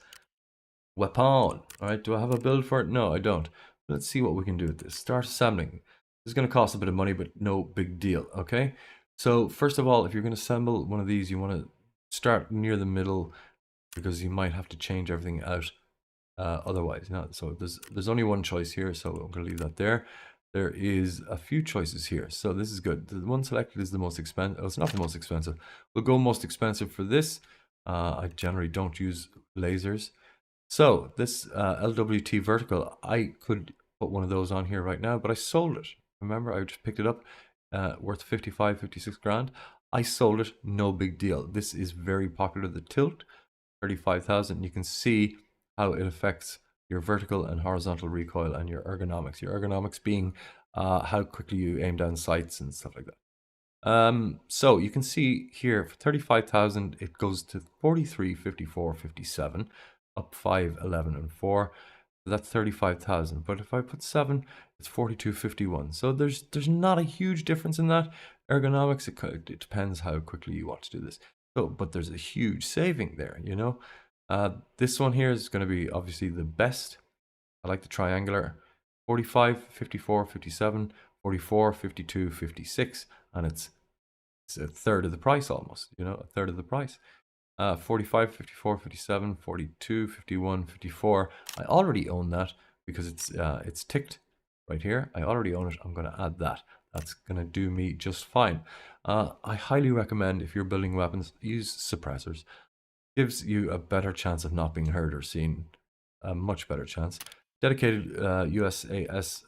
weapon. All right, do I have a build for it? No, I don't. Let's see what we can do with this. Start assembling. This is going to cost a bit of money, but no big deal, okay? So first of all, if you're going to assemble one of these, you want to start near the middle, because you might have to change everything out otherwise. So there's only one choice here, so I'm going to leave that there. There is a few choices here, so this is good. The one selected is the most expensive. Oh, it's not the most expensive. We'll go most expensive for this. I generally don't use lasers. So this LWT vertical, I could put one of those on here right now, but I sold it. Remember, I just picked it up, worth 55, 56 grand. I sold it, no big deal. This is very popular, the tilt, 35,000. You can see how it affects your vertical and horizontal recoil and your ergonomics. Your ergonomics being how quickly you aim down sights and stuff like that. So you can see here for 35,000, it goes to 43, 54, 57, up 5, 11, and 4. So that's 35,000. But if I put 7, it's 42, 51. So there's not a huge difference in that. Ergonomics, it depends how quickly you want to do this. So, but there's a huge saving there, you know. This one here is going to be obviously the best. I like the triangular. 45, 54, 57, 44, 52, 56, and it's a third of the price almost, you know, a third of the price. 45, 54, 57, 42, 51, 54. I already own that because it's ticked right here. I already own it. I'm going to add that. That's going to do me just fine. I highly recommend, if you're building weapons, use suppressors. Gives you a better chance of not being heard or seen, a much better chance. Dedicated USAS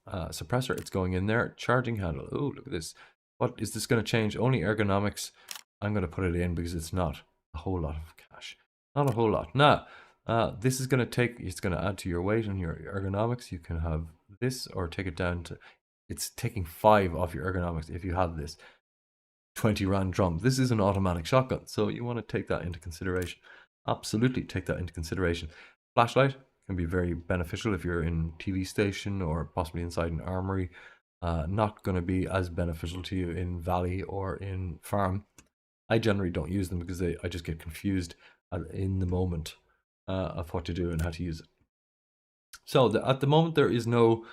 suppressor, it's going in there. Charging handle, oh, look at this. What is this going to change? Only ergonomics. I'm going to put it in because it's not a whole lot of cash. Not a whole lot. Now, this is going to take, it's going to add to your weight and your ergonomics. You can have this or take it down to, it's taking 5 off your ergonomics if you have this. 20 round drum. This is an automatic shotgun, so you want to take that into consideration. Absolutely take that into consideration. Flashlight can be very beneficial if you're in TV station or possibly inside an armory. Not going to be as beneficial to you in valley or in farm. I generally don't use them because I just get confused in the moment of what to do and how to use it. So at the moment there is no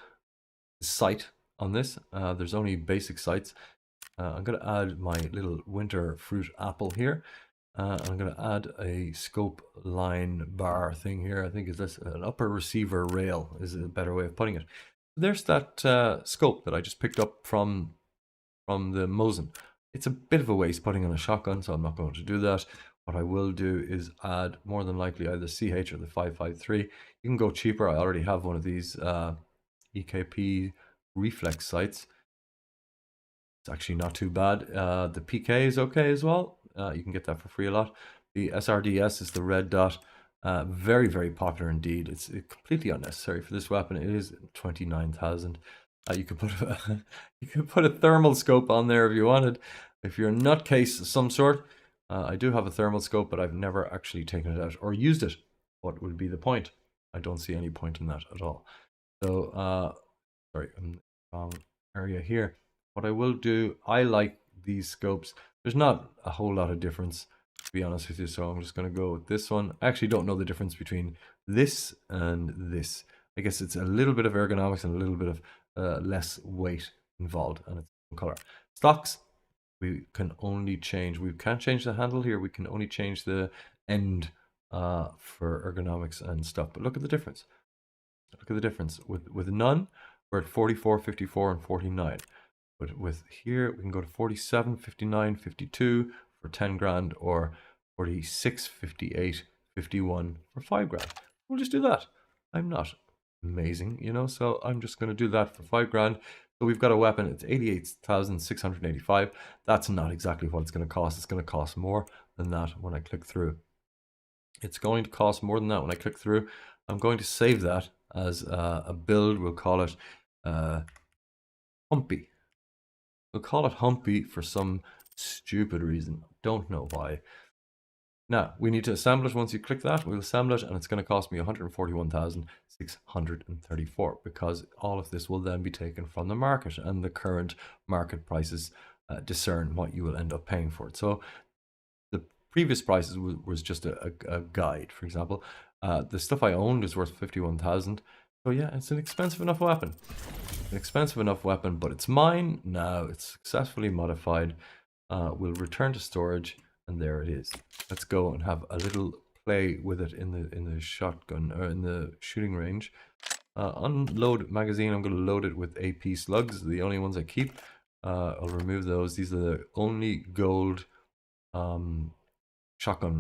sight on this. There's only basic sights. I'm going to add my little winter fruit apple here. I'm going to add a scope line bar thing here. I think is this an upper receiver rail is a better way of putting it. There's that scope that I just picked up from the Mosin. It's a bit of a waste putting on a shotgun, so I'm not going to do that. What I will do is add more than likely either CH or the 553. You can go cheaper. I already have one of these EKP reflex sights. It's actually not too bad. The PK is okay as well. You can get that for free a lot. The SRDS is the red dot. Very, very popular indeed. It's completely unnecessary for this weapon. It is 29,000. You could put a thermal scope on there if you wanted. If you're a nutcase of some sort, I do have a thermal scope, but I've never actually taken it out or used it. What would be the point? I don't see any point in that at all. So, sorry, I'm in the wrong area here. What I will do, I like these scopes. There's not a whole lot of difference, to be honest with you, so I'm just going to go with this one. I actually don't know the difference between this and this. I guess it's a little bit of ergonomics and a little bit of less weight involved, and it's color. Stocks, we can only change. We can't change the handle here. We can only change the end for ergonomics and stuff. But look at the difference. Look at the difference. With none, we're at 44, 54, and 49. But with here, we can go to 47, 59, 52 for 10 grand, or 46, 58, 51 for 5 grand. We'll just do that. I'm not amazing, you know, so I'm just going to do that for 5 grand. So we've got a weapon. It's 88,685. That's not exactly what it's going to cost. It's going to cost more than that when I click through. It's going to cost more than that when I click through. I'm going to save that as a build. We'll call it Humpy. We'll call it Humpy for some stupid reason. Don't know why. Now, we need to assemble it. Once you click that, we'll assemble it, and it's going to cost me 141,634 because all of this will then be taken from the market, and the current market prices discern what you will end up paying for it. So the previous prices was just a guide. For example, the stuff I owned is worth 51,000. So yeah, it's an expensive enough weapon. An expensive enough weapon, but it's mine now. It's successfully modified. We'll return to storage, and there it is. Let's go and have a little play with it in the shotgun or in the shooting range. Unload magazine. I'm going to load it with AP slugs, the only ones I keep. I'll remove those. These are the only gold shotgun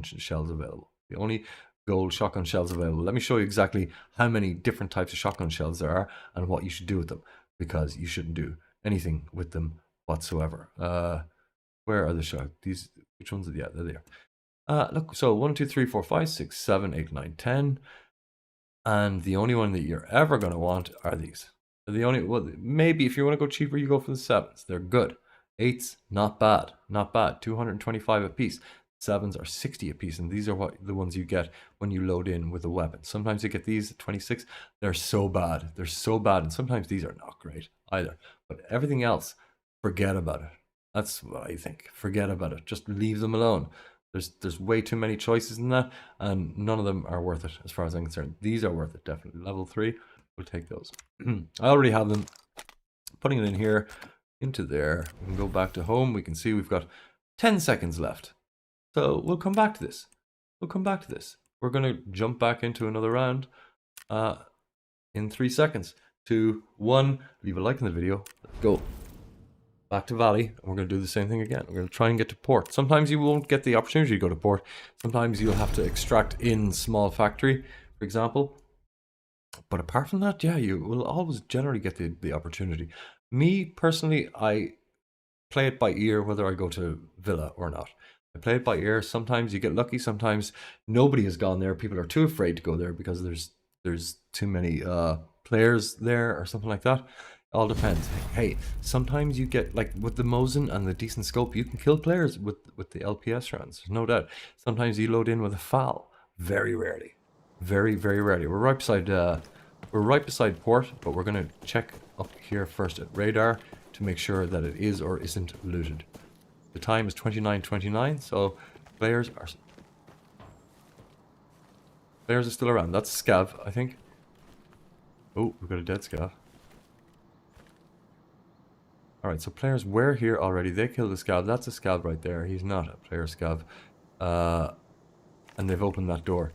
shells available. The only gold shotgun shells available. Let me show you exactly how many different types of shotgun shells there are and what you should do with them, because you shouldn't do anything with them whatsoever. Where are the shot? These, which ones are? Yeah, they're there. Look, so 1, 2, 3, 4, 5, 6, 7, 8, 9, 10. And the only one that you're ever going to want are these. They're the only, well, maybe if you want to go cheaper, you go for the 7s. They're good. 8s, not bad. Not bad. 225 a piece. 7s are 60 a piece, and these are the ones you get when you load in with a weapon. Sometimes you get these at 26. They're so bad. They're so bad, and sometimes these are not great either. But everything else, forget about it. That's what I think. Forget about it. Just leave them alone. There's way too many choices in that, and none of them are worth it as far as I'm concerned. These are worth it, definitely. Level 3, we'll take those. I already have them. Putting it in here, into there. We can go back to home. We can see we've got 10 seconds left. So we'll come back to this. We'll come back to this. We're going to jump back into another round in 3 seconds. 2, 1. Leave a like in the video. Let's go. Back to Valley, and we're going to do the same thing again. We're going to try and get to port. Sometimes you won't get the opportunity to go to port. Sometimes you'll have to extract in small factory, for example. But apart from that, yeah, you will always generally get the opportunity. Me, personally, I play it by ear whether I go to Villa or not. I play it by ear. Sometimes you get lucky. Sometimes nobody has gone there. People are too afraid to go there because there's too many players there or something like that. All depends. Hey, sometimes you get, like with the Mosin and the decent scope, you can kill players with the LPS rounds. There's no doubt. Sometimes you load in with a FAL. Very rarely. Very, very rarely. We're right beside port, but we're gonna check up here first at radar to make sure that it is or isn't looted. The time is 29:29, so players are still around. That's a scav, I think. Oh, we've got a dead scav. Alright, so players were here already. They killed a scav. That's a scav right there. He's not a player scav. And they've opened that door.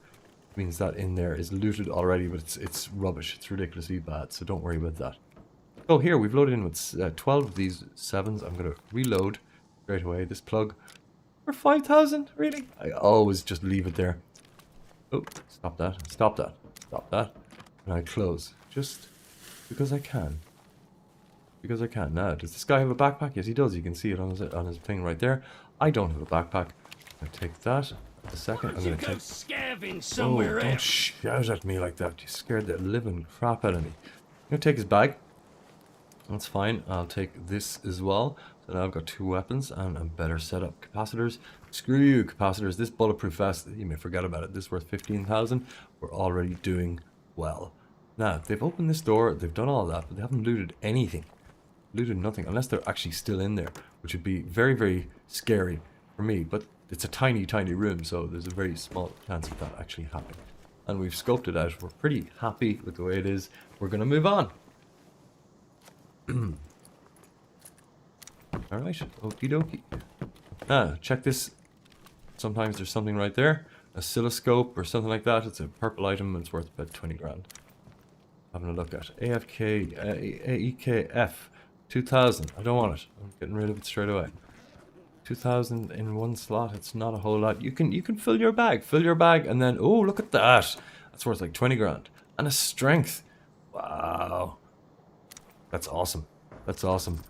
It means that in there is looted already, but it's rubbish. It's ridiculously bad, so don't worry about that. So here, we've loaded in with 12 of these 7s. I'm going to reload straight away. This plug for 5,000? Really? I always just leave it there. Oh, stop that. Stop that. Stop that. And I close. Just because I can. Because I can. Now, does this guy have a backpack? Yes, he does. You can see it on his thing right there. I don't have a backpack. I take that. A second. I'm going to take... Scavenging somewhere don't shout at me like that. You scared the living crap out of me. I'm going to take his bag. That's fine. I'll take this as well. So now I've got 2 weapons and a better setup. Capacitors. Screw you, capacitors. This bulletproof vest, you may forget about it. This is worth 15,000. We're already doing well. Now, they've opened this door. They've done all that, but they haven't looted anything. Looted nothing, unless they're actually still in there, which would be very, very scary for me. But it's a tiny, tiny room, so there's a very small chance of that actually happening. And we've scoped it out. We're pretty happy with the way it is. We're going to move on. Alright, okie dokie. Now, check this. Sometimes there's something right there. A oscilloscope or something like that. It's a purple item and it's worth about 20 grand. Having a look at EKF 2000. I don't want it. I'm getting rid of it straight away. 2000 in one slot. It's not a whole lot. You can fill your bag. Fill your bag and then, oh, look at that. That's worth like 20 grand. And a strength. Wow. That's awesome. That's awesome.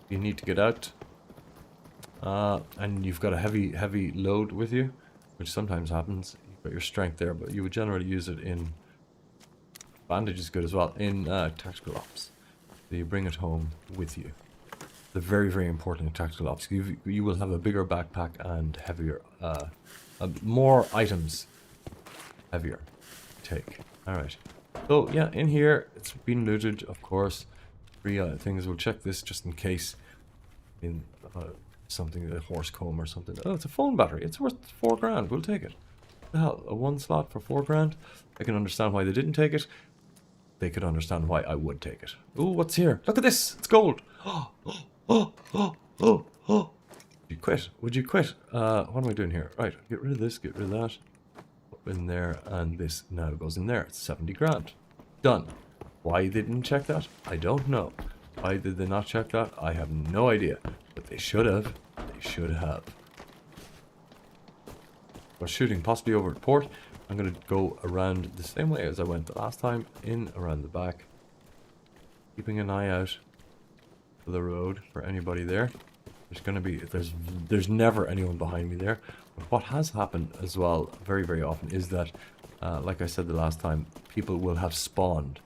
You need to get out. And you've got a heavy load with you, which sometimes happens. You Got your strength there, but you would generally use it in... Bandage is good as well, in tactical ops. So you bring it home with you. They're very, very important in tactical ops. You will have a bigger backpack and heavier, more items, heavier to take. Alright. So, yeah, in here, it's been looted, of course. 3 things. We'll check this just in case. In something, a horse comb or something. Oh, it's a phone battery. It's worth 4 grand. We'll take it. What the hell? A 1 slot for 4 grand? I can understand why they didn't take it. They could understand why I would take it. Oh, what's here? Look at this! It's gold! Oh, oh, oh, oh, oh, oh. Would you quit? Would you quit? What am I doing here? Right, get rid of this, get rid of that. Up in there, and this now goes in there. It's 70 grand. Done. Why they didn't check that? I don't know. Why did they not check that? I have no idea. But they should have. They should have. We're shooting possibly over at port. I'm going to go around the same way as I went the last time, in around the back, keeping an eye out for the road for anybody there. There's going to be, there's never anyone behind me there. But what has happened as well, very, very often, is that, like I said the last time, people will have spawned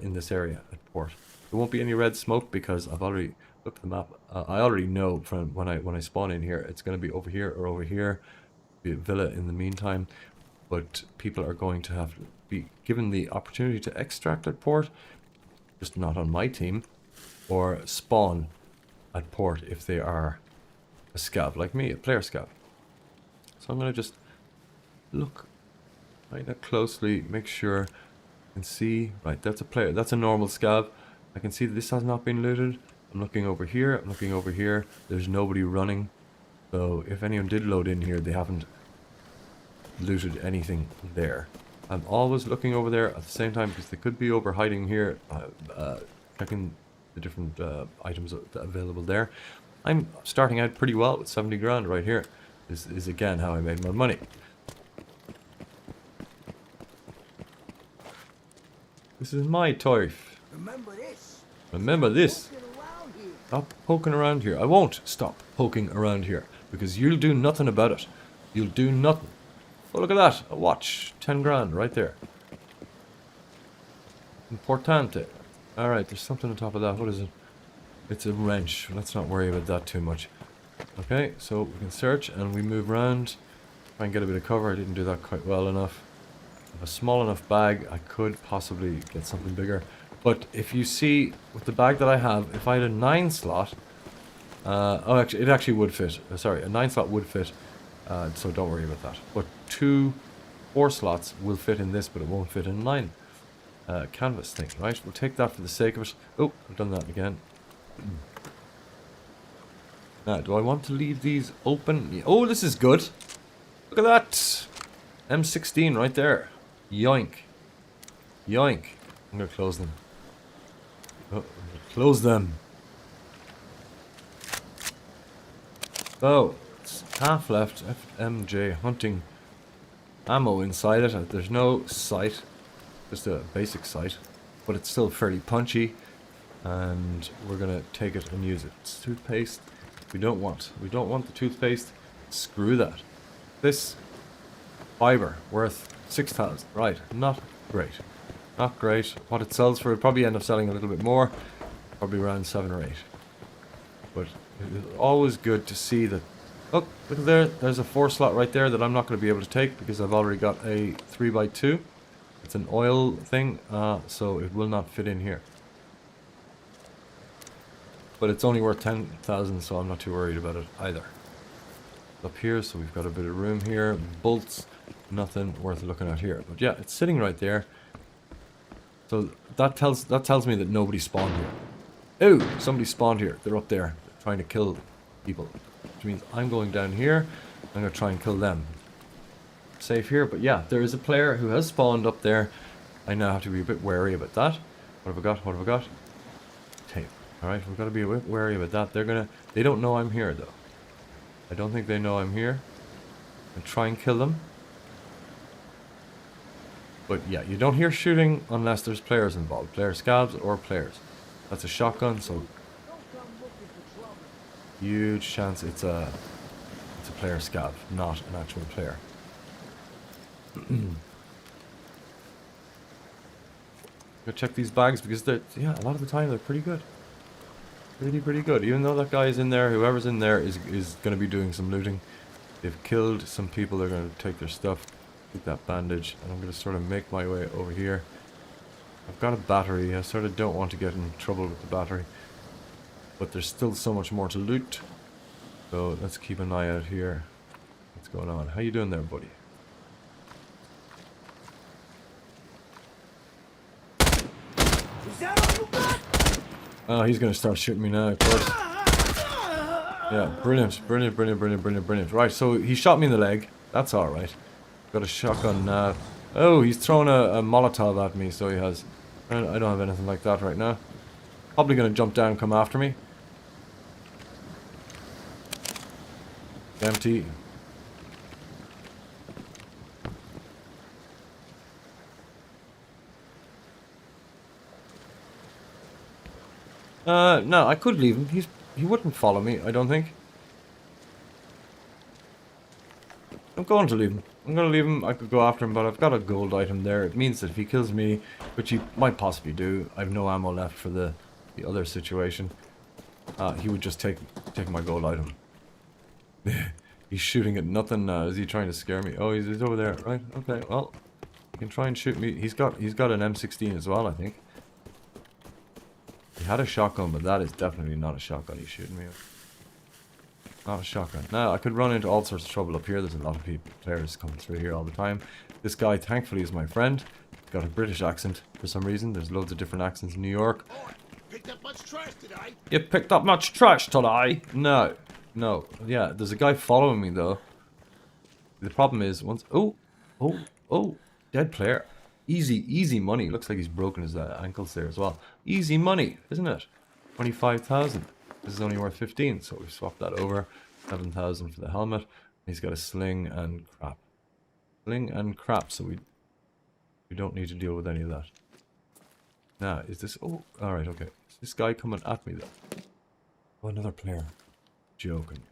in this area at port. There won't be any red smoke because I've already looked at the map. I already know from when I spawn in here, it's going to be over here or over here. Be a villa in the meantime, but people are going to have to be given the opportunity to extract at port, just not on my team, or spawn at port if they are a scav like me, a player scav. So I'm going to just look right up closely, make sure and see. Right, that's a player, that's a normal scav. I can see that this has not been looted. I'm looking over here, I'm looking over here. There's nobody running. So if anyone did load in here, they haven't looted anything there. I'm always looking over there at the same time because they could be over hiding here, checking the different items available there. I'm starting out pretty well with 70 grand right here. This is again how I made my money. This is my turf. Remember this. Remember this. Stop poking around here. I won't stop poking around here because you'll do nothing about it. You'll do nothing. Oh, look at that. A watch. 10 grand right there. Importante. Alright, there's something on top of that. What is it? It's a wrench. Let's not worry about that too much. Okay, so we can search and we move around. Try and get a bit of cover. I didn't do that quite well enough. I have a small enough bag. I could possibly get something bigger. But if you see, with the bag that I have, if I had a 9 slot... oh, actually, it actually would fit. Sorry, a 9 slot would fit. So don't worry about that. But 2 4 slots will fit in this, but it won't fit in 9. Canvas thing, right? We'll take that for the sake of it. Oh, I've done that again. Now, do I want to leave these open? Oh, this is good. Look at that. M16 right there. Yoink. Yoink. I'm going to close them. Oh, I'm going to close them. Oh, it's half left. FMJ hunting ammo inside it. There's no sight. Just a basic sight. But it's still fairly punchy. And we're going to take it and use it. It's toothpaste. We don't want the toothpaste. Screw that. This fiber worth 6,000. Right, not great. Not great. What it sells for, it'll probably end up selling a little bit more. Probably around 7 or 8. But it's always good to see that. Oh, look at there. There's a 4 slot right there that I'm not going to be able to take because I've already got a 3x2. It's an oil thing, so it will not fit in here. But it's only worth 10,000, so I'm not too worried about it either. Up here, so we've got a bit of room here. Bolts, nothing worth looking at here. But yeah, it's sitting right there. So that tells me that nobody spawned here. Oh, somebody spawned here. They're up there trying to kill people. Which means I'm going down here. I'm going to try and kill them. Safe here, but yeah, there is a player who has spawned up there. I now have to be a bit wary about that. What have I got? What have I got? Tape. Alright, we've got to be a bit wary about that. They don't know I'm here though. I don't think they know I'm here. I'll try and kill them. But yeah, you don't hear shooting unless there's players involved. Player scavs or players. That's a shotgun, so huge chance it's a it's a player scav, not an actual player. Go check these bags because they're, yeah, a lot of the time they're pretty good. Pretty good. Even though that guy is in there, whoever's in there is going to be doing some looting. They've killed some people, they're going to take their stuff. Take that bandage, and I'm going to sort of make my way over here. I've got a battery, I sort of don't want to get in trouble with the battery. But there's still so much more to loot. So let's keep an eye out here. What's going on? How you doing there, buddy? Oh, he's going to start shooting me now, of course. Yeah, brilliant. Right, so he shot me in the leg. That's alright. Got a shotgun now. Oh, he's throwing a Molotov at me, so he has. I don't have anything like that right now. Probably going to jump down and come after me. Empty. No, I could leave him. He wouldn't follow me, I don't think. I'm going to leave him. I'm going to leave him. I could go after him, but I've got a gold item there. It means that if he kills me, which he might possibly do, I have no ammo left for the other situation. He would just take my gold item. He's shooting at nothing now. Is he trying to scare me? Oh, he's over there. Right. Okay. Well, he can try and shoot me. He's got an M16 as well, I think. He had a shotgun, but that is definitely not a shotgun he's shooting me with. Not a shotgun. Now, I could run into all sorts of trouble up here. There's a lot of players coming through here all the time. This guy, thankfully, is my friend. He's got a British accent for some reason. There's loads of different accents in New York. Picked up much trash today? You picked up much trash today? No. No. Yeah, there's a guy following me, though. The problem is, once... Oh! Dead player. Easy money. Looks like he's broken his ankles there as well. Easy money, isn't it? 25,000. This is only worth 15, so we swapped that over. 7,000 for the helmet. He's got a sling and crap. Sling and crap, so we don't need to deal with any of that. Now, is this... Oh, alright, okay. Is this guy coming at me, though? Oh, another player. Joking.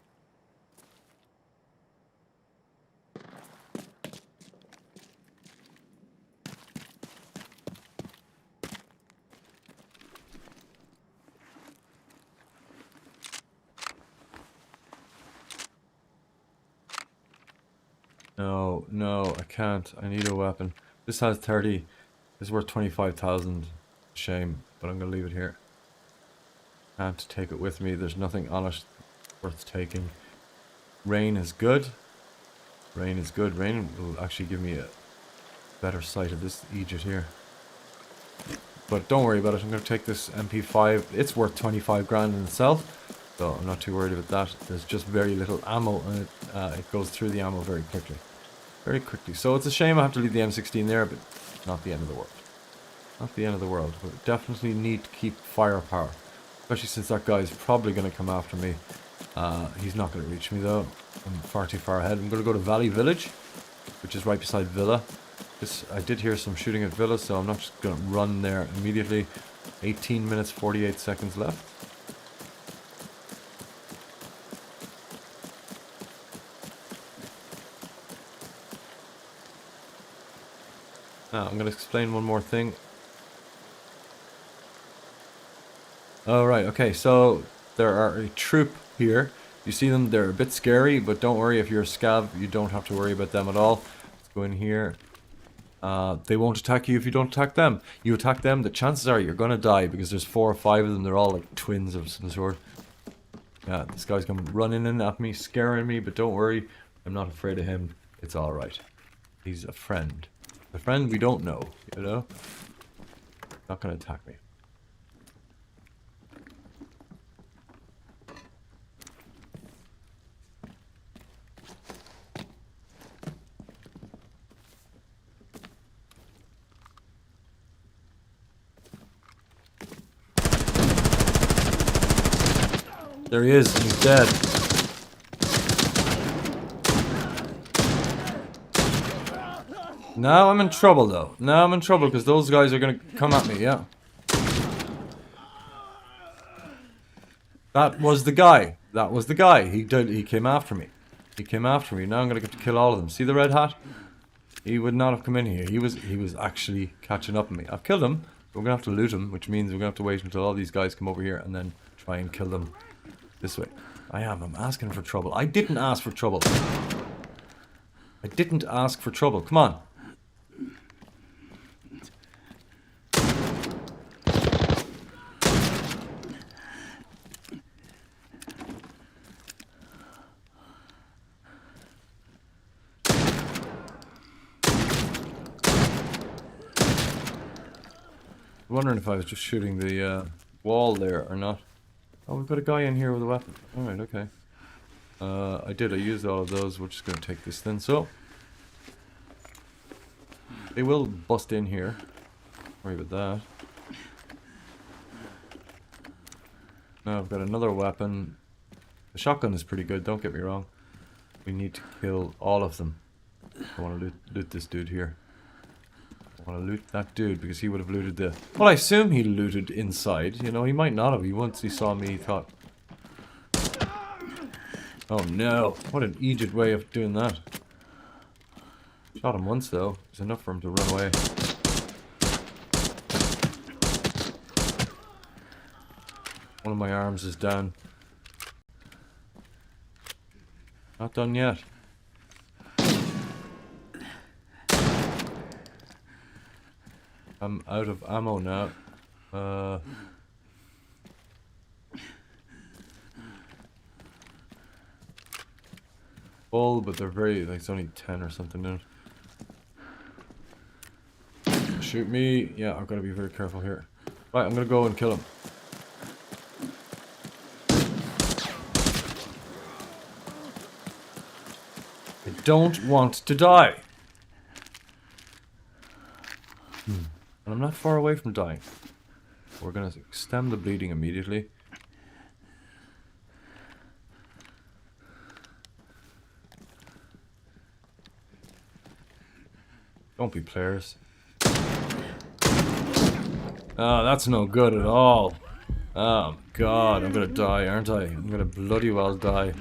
No, I can't. I need a weapon. This has 30. This is worth 25,000. Shame, but I'm gonna leave it here. Can't take it with me. There's nothing on it worth taking. Rain is good. Rain is good. Rain will actually give me a better sight of this Egypt here. But don't worry about it. I'm gonna take this MP5. It's worth 25 grand in itself, so I'm not too worried about that. There's just very little ammo, and it goes through the ammo very quickly. Very quickly. So it's a shame I have to leave the M16 there, but not the end of the world. Not the end of the world. But definitely need to keep firepower. Especially since that guy is probably going to come after me. He's not going to reach me though. I'm far too far ahead. I'm going to go to Valley Village, which is right beside Villa. I did hear some shooting at Villa, so I'm not just going to run there immediately. 18 minutes, 48 seconds left. Now, I'm going to explain one more thing. Alright, okay, so there are a troop here. You see them, they're a bit scary, but don't worry, if you're a scav, you don't have to worry about them at all. Let's go in here. They won't attack you if you don't attack them. You attack them, the chances are you're going to die, because there's 4 or 5 of them, they're all like twins of some sort. Yeah, this guy's coming running in at me, scaring me, but don't worry, I'm not afraid of him. It's alright. He's a friend. A friend we don't know, you know? Not gonna attack me. There he is, he's dead. Now I'm in trouble though. Now I'm in trouble because those guys are gonna come at me, yeah. That was the guy. That was the guy. He came after me. He came after me. Now I'm gonna get to kill all of them. See the red hat? He would not have come in here. He was actually catching up on me. I've killed him. But we're gonna have to loot him, which means we're gonna have to wait until all these guys come over here and then try and kill them this way. I'm asking for trouble. I didn't ask for trouble. I didn't ask for trouble. Come on. I'm wondering if I was just shooting the wall there or not. Oh, we've got a guy in here with a weapon. Alright, okay. I used all of those. We're just going to take this then. So, they will bust in here. Worry about that. Now I've got another weapon. The shotgun is pretty good, don't get me wrong. We need to kill all of them. I want to loot this dude here. I want to loot that dude because he would have looted the... Well, I assume he looted inside. You know, he might not have. Once he saw me, he thought... Oh no, what an Egypt way of doing that. Shot him once though. It's enough for him to run away. One of my arms is down. Not done yet. I'm out of ammo now. Full, but they're very, like, it's only 10 or something in it. Shoot me. Yeah, I've got to be very careful here. Right, I'm gonna go and kill him. I don't want to die. And I'm not far away from dying. We're gonna stem the bleeding immediately. Don't be players. Oh, that's no good at all. Oh god, I'm gonna die, aren't I? I'm gonna bloody well die.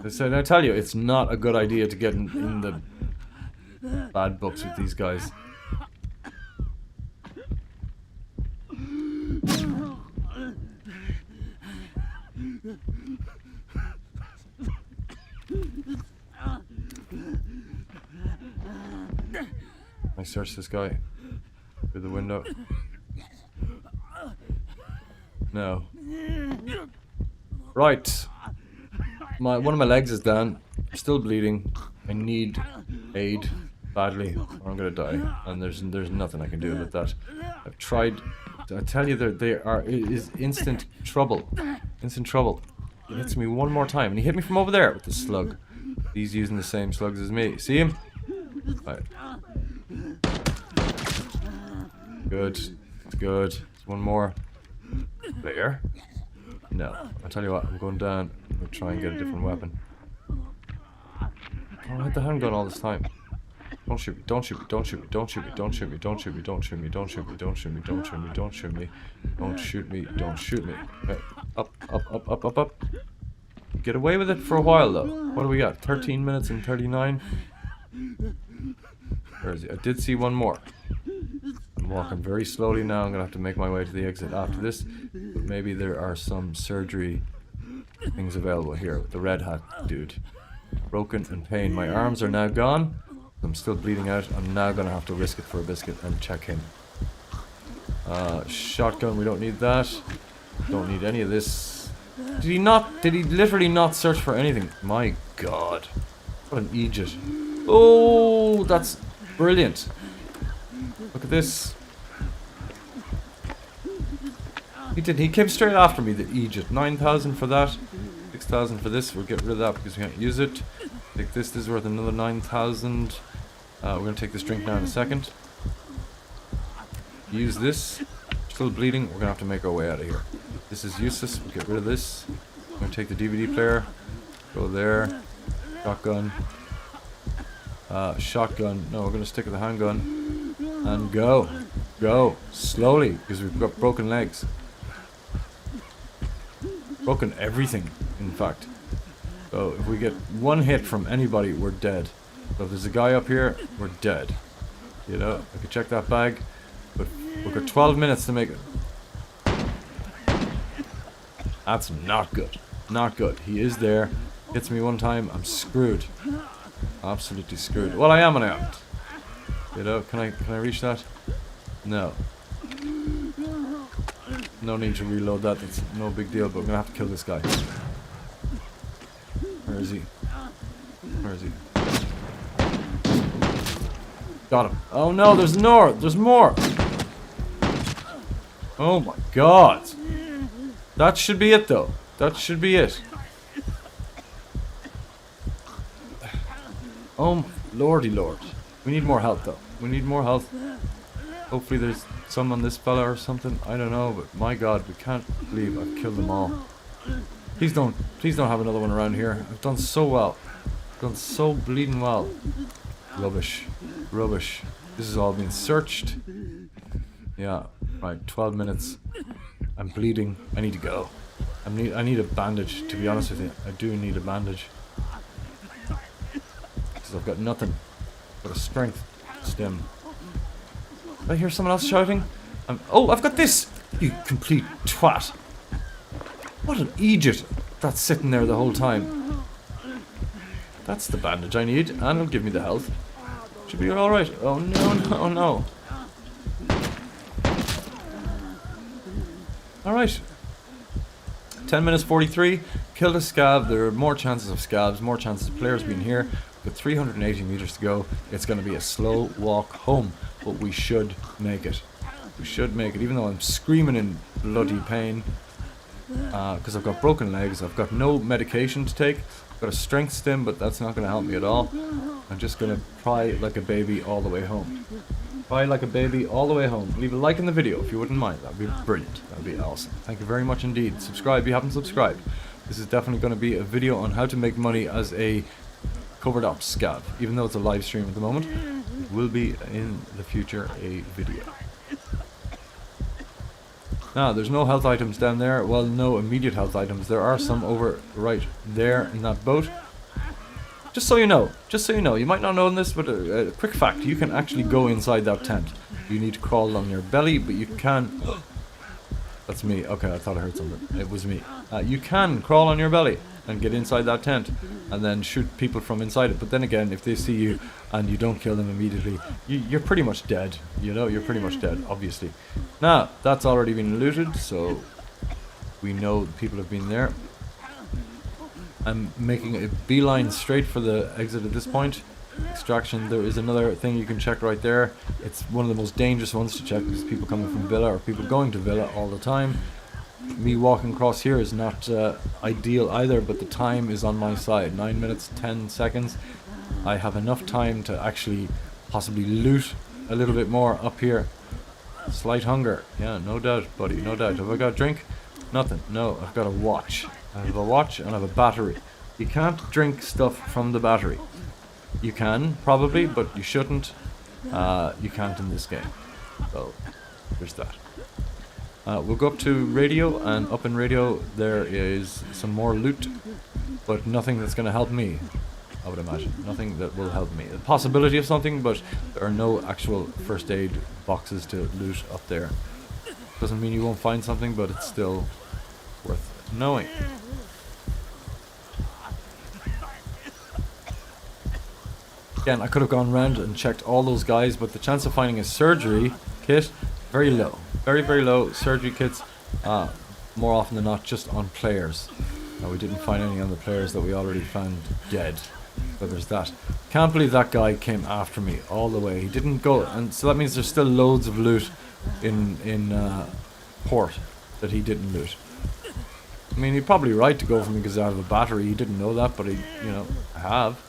I tell you, it's not a good idea to get in the bad books with these guys. I search this guy through the window. No. Right. One of my legs is down. I'm still bleeding. I need aid badly, or I'm gonna die. And there's nothing I can do about that. I've tried. I tell you, it is instant trouble. Instant trouble. He hits me one more time, and he hit me from over there with the slug. He's using the same slugs as me. See him? Right. Good. Good. There's one more. There. No. I'll tell you what, I'm going down. I'm going to try and get a different weapon. Oh, I had the handgun all this time. Don't shoot me, don't shoot me, don't shoot me, don't shoot me, don't shoot me, don't shoot me, don't shoot me, don't shoot me, don't shoot me, don't shoot me, don't shoot me, don't shoot me, don't shoot me. Okay. Up, up, up, up, up, up. Get away with it for a while though. What do we got? 13 minutes and 39? Where is he? I did see one more. I'm walking very slowly now. I'm gonna have to make my way to the exit after this. But maybe there are some surgery things available here with the red hat dude. Broken and pain. My arms are now gone. I'm still bleeding out. I'm now gonna have to risk it for a biscuit and check him. Shotgun, we don't need that. Don't need any of this. Did he literally not search for anything? My god. What an Egypt. Oh, that's brilliant. Look at this. He came straight after me, the Egypt. 9,000 for that. 6,000 for this. We'll get rid of that because we can't use it. Take this. This is worth another 9,000. We're going to take this drink now in a second. Use this. Still bleeding. We're going to have to make our way out of here. This is useless. We'll get rid of this. I'm going to take the DVD player. Go there. Shotgun. Shotgun. No, we're going to stick with the handgun. And go. Go. Slowly, because we've got broken legs. broken everything, in fact. So if we get one hit from anybody, we're dead. So if there's a guy up here, we're dead. You know, I could check that bag, but we've got 12 minutes to make it. That's not good. Not good. He is there. Hits me one time, I'm screwed. Absolutely screwed. Well, I am and I aren't. You know, can I reach that? No. No need to reload that. It's no big deal, but I'm gonna have to kill this guy. Where is he? Where is he? Got him. Oh no, there's more! There's more! Oh my god! That should be it though. That should be it. Oh lordy lord. We need more health though. We need more health. Hopefully there's some on this fella or something. I don't know, but my god, we can't believe I've killed them all. Please don't have another one around here. I've done so well. I've done so bleeding well. Rubbish. Rubbish. This is all being searched. Yeah, right, 12 minutes. I'm bleeding. I need to go. I need a bandage, to be honest with you. I do need a bandage. Because I've got nothing. I've got a strength stem. Did I hear someone else shouting? Oh, I've got this! You complete twat. What an idiot. That's sitting there the whole time. That's the bandage I need, and it'll give me the health. Should be alright. Oh no, no, no. Alright. 10 minutes 43. Killed a scav. There are more chances of scavs, more chances of players being here. With 380 meters to go, it's going to be a slow walk home. But we should make it. We should make it, even though I'm screaming in bloody pain. Because I've got broken legs. I've got no medication to take. I've got a strength stim, but that's not going to help me at all. I'm just going to cry like a baby all the way home. Cry like a baby all the way home. Leave a like in the video if you wouldn't mind. That would be brilliant. That would be awesome. Thank you very much indeed. Subscribe if you haven't subscribed. This is definitely going to be a video on how to make money as a Covert Ops scav. Even though it's a live stream at the moment, it will be in the future a video. Now, there's no health items down there. Well, no immediate health items. There are some over right there in that boat. Just so you know, you might not know this, but a quick fact, you can actually go inside that tent. You need to crawl on your belly, but you can... That's me. Okay, I thought I heard something. It was me. You can crawl on your belly and get inside that tent and then shoot people from inside it. But then again, if they see you and you don't kill them immediately, you're pretty much dead. You know, you're pretty much dead, obviously. Now, that's already been looted, so we know people have been there. I'm making a beeline straight for the exit at this point. Extraction, there is another thing you can check right there. It's one of the most dangerous ones to check because people coming from Villa or people going to Villa all the time. Me walking across here is not ideal either, but the time is on my side. 9 minutes 10 seconds. I have enough time to actually possibly loot a little bit more up here. Slight hunger, yeah, no doubt, buddy, no doubt. Have I got a drink? Nothing. No, I've got a watch. I have a watch and I have a battery. You can't drink stuff from the battery. You can, probably, but you shouldn't. You can't in this game. So, there's that. We'll go up to radio, and up in radio there is some more loot, but nothing that's going to help me, I would imagine. Nothing that will help me. A possibility of something, but there are no actual first aid boxes to loot up there. Doesn't mean you won't find something, but it's still worth knowing. Again, I could have gone around and checked all those guys, but the chance of finding a surgery kit, very low. Very, very low. Surgery kits, more often than not, just on players. We didn't find any on the players that we already found dead. So there's that. Can't believe that guy came after me all the way. He didn't go, and so that means there's still loads of loot in port that he didn't loot. I mean, he'd probably right to go for me because I have a battery. He didn't know that, but he, you know, I have.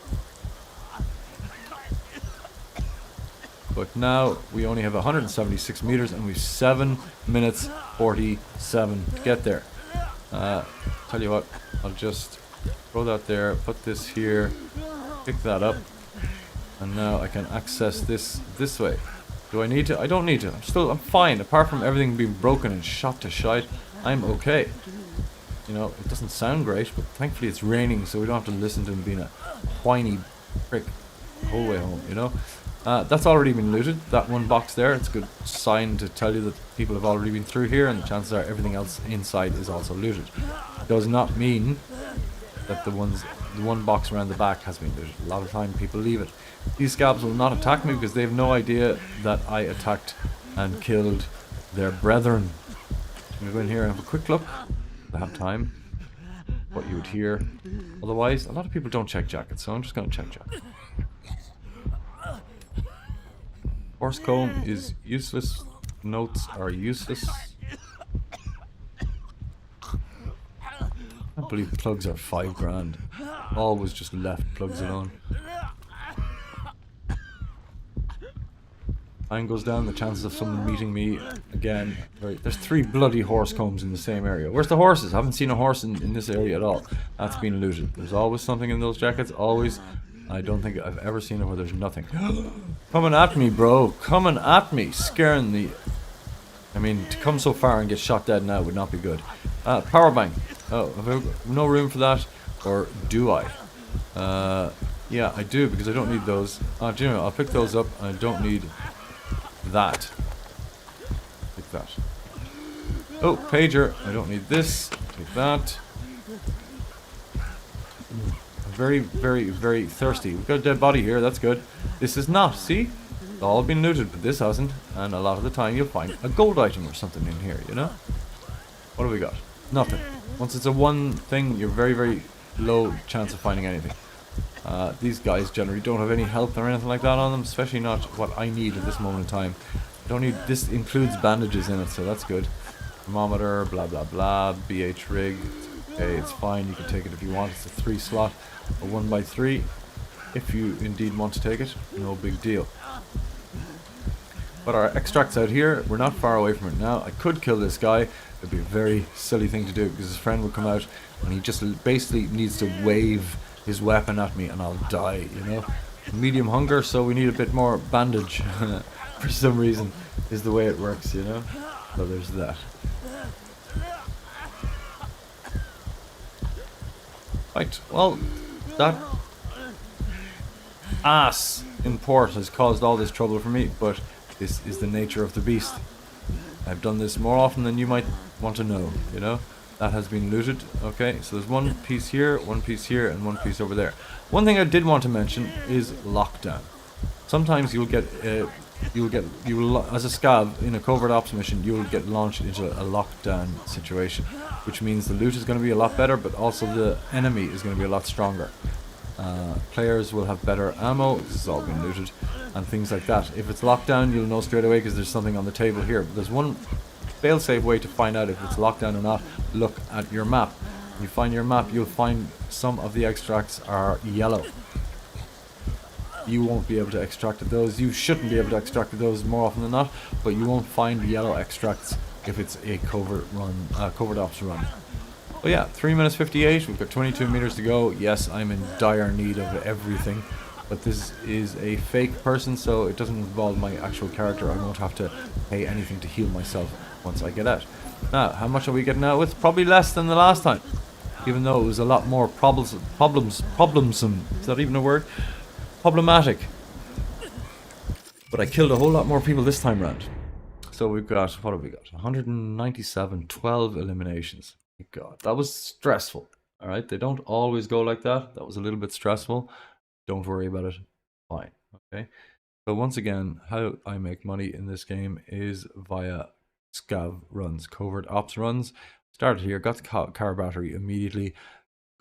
But now we only have 176 meters and we've 7 minutes 47 to get there. Tell you what, I'll just throw that there, put this here, pick that up, and now I can access this way. Do I need to? I don't need to. I'm fine. Apart from everything being broken and shot to shite, I'm okay. You know, it doesn't sound great, but thankfully it's raining, so we don't have to listen to him being a whiny prick the whole way home, you know? That's already been looted, that one box there. It's a good sign to tell you that people have already been through here, and the chances are everything else inside is also looted. Does not mean that the one box around the back has been looted. A lot of time people leave it. These scabs will not attack me because they have no idea that I attacked and killed their brethren. I'm going to go in here and have a quick look. I have time. What you would hear. Otherwise, a lot of people don't check jackets, so I'm just going to check jackets. Horse comb is useless. Notes are useless. I can't believe plugs are $5 grand. Always just left plugs alone. Time goes down, the chances of someone meeting me again. Right, there's 3 bloody horse combs in the same area. Where's the horses? I haven't seen a horse in this area at all. That's been looted. There's always something in those jackets, always. I don't think I've ever seen it where there's nothing. Coming at me, bro. Coming at me. Scaring the... I mean, to come so far and get shot dead now would not be good. Power bank. Oh, have I no room for that? Or do I? Yeah, I do, because I don't need those. Do you know, I'll pick those up. I don't need that. Take that. Oh, pager. I don't need this. Take that. Very, very, very thirsty. We've got a dead body here. That's good. This is not. See? It's all been looted, but this hasn't. And a lot of the time you'll find a gold item or something in here, you know? What do we got? Nothing. Once it's a one thing, you're very, very low chance of finding anything. These guys generally don't have any health or anything like that on them, especially not what I need at this moment in time. I don't need... This includes bandages in it, so that's good. Thermometer, blah, blah, blah. BH rig. Okay, it's fine. You can take it if you want. It's a 3 slot. A 1x3. If you indeed want to take it, no big deal. But our extract's out here. We're not far away from it now. I could kill this guy. It'd be a very silly thing to do because his friend would come out and he just basically needs to wave his weapon at me and I'll die, you know? Medium hunger, so we need a bit more bandage for some reason is the way it works, you know? So there's that. Right, well, that ass in port has caused all this trouble for me, but this is the nature of the beast. I've done this more often than you might want to know, you know? That has been looted. Okay, so there's one piece here, and one piece over there. One thing I did want to mention is lockdown. Sometimes you'll get, as a scav in a covert ops mission, you'll get launched into a lockdown situation, which means the loot is going to be a lot better, but also the enemy is going to be a lot stronger. Players will have better ammo. This has all been looted, and things like that. If it's lockdown, you'll know straight away because there's something on the table here. But there's one fail-safe way to find out if it's locked down or not. Look at your map. When you find your map, you'll find some of the extracts are yellow. You won't be able to extract those. You shouldn't be able to extract those more often than not, but you won't find yellow extracts if it's a covert run, covert ops run. But yeah, 3 minutes 58. We've got 22 meters to go. Yes, I'm in dire need of everything, but this is a fake person, so it doesn't involve my actual character. I won't have to pay anything to heal myself once I get out. Now, how much are we getting out with? Probably less than the last time, even though it was a lot more problemsome. Is that even a word? Problematic. But I killed a whole lot more people this time round. So we've got, what have we got? 197, 12 eliminations. God, that was stressful. Alright, they don't always go like that. That was a little bit stressful. Don't worry about it. Fine. Okay. So once again, how I make money in this game is via scav runs, covert ops runs. Started here, got the car battery immediately.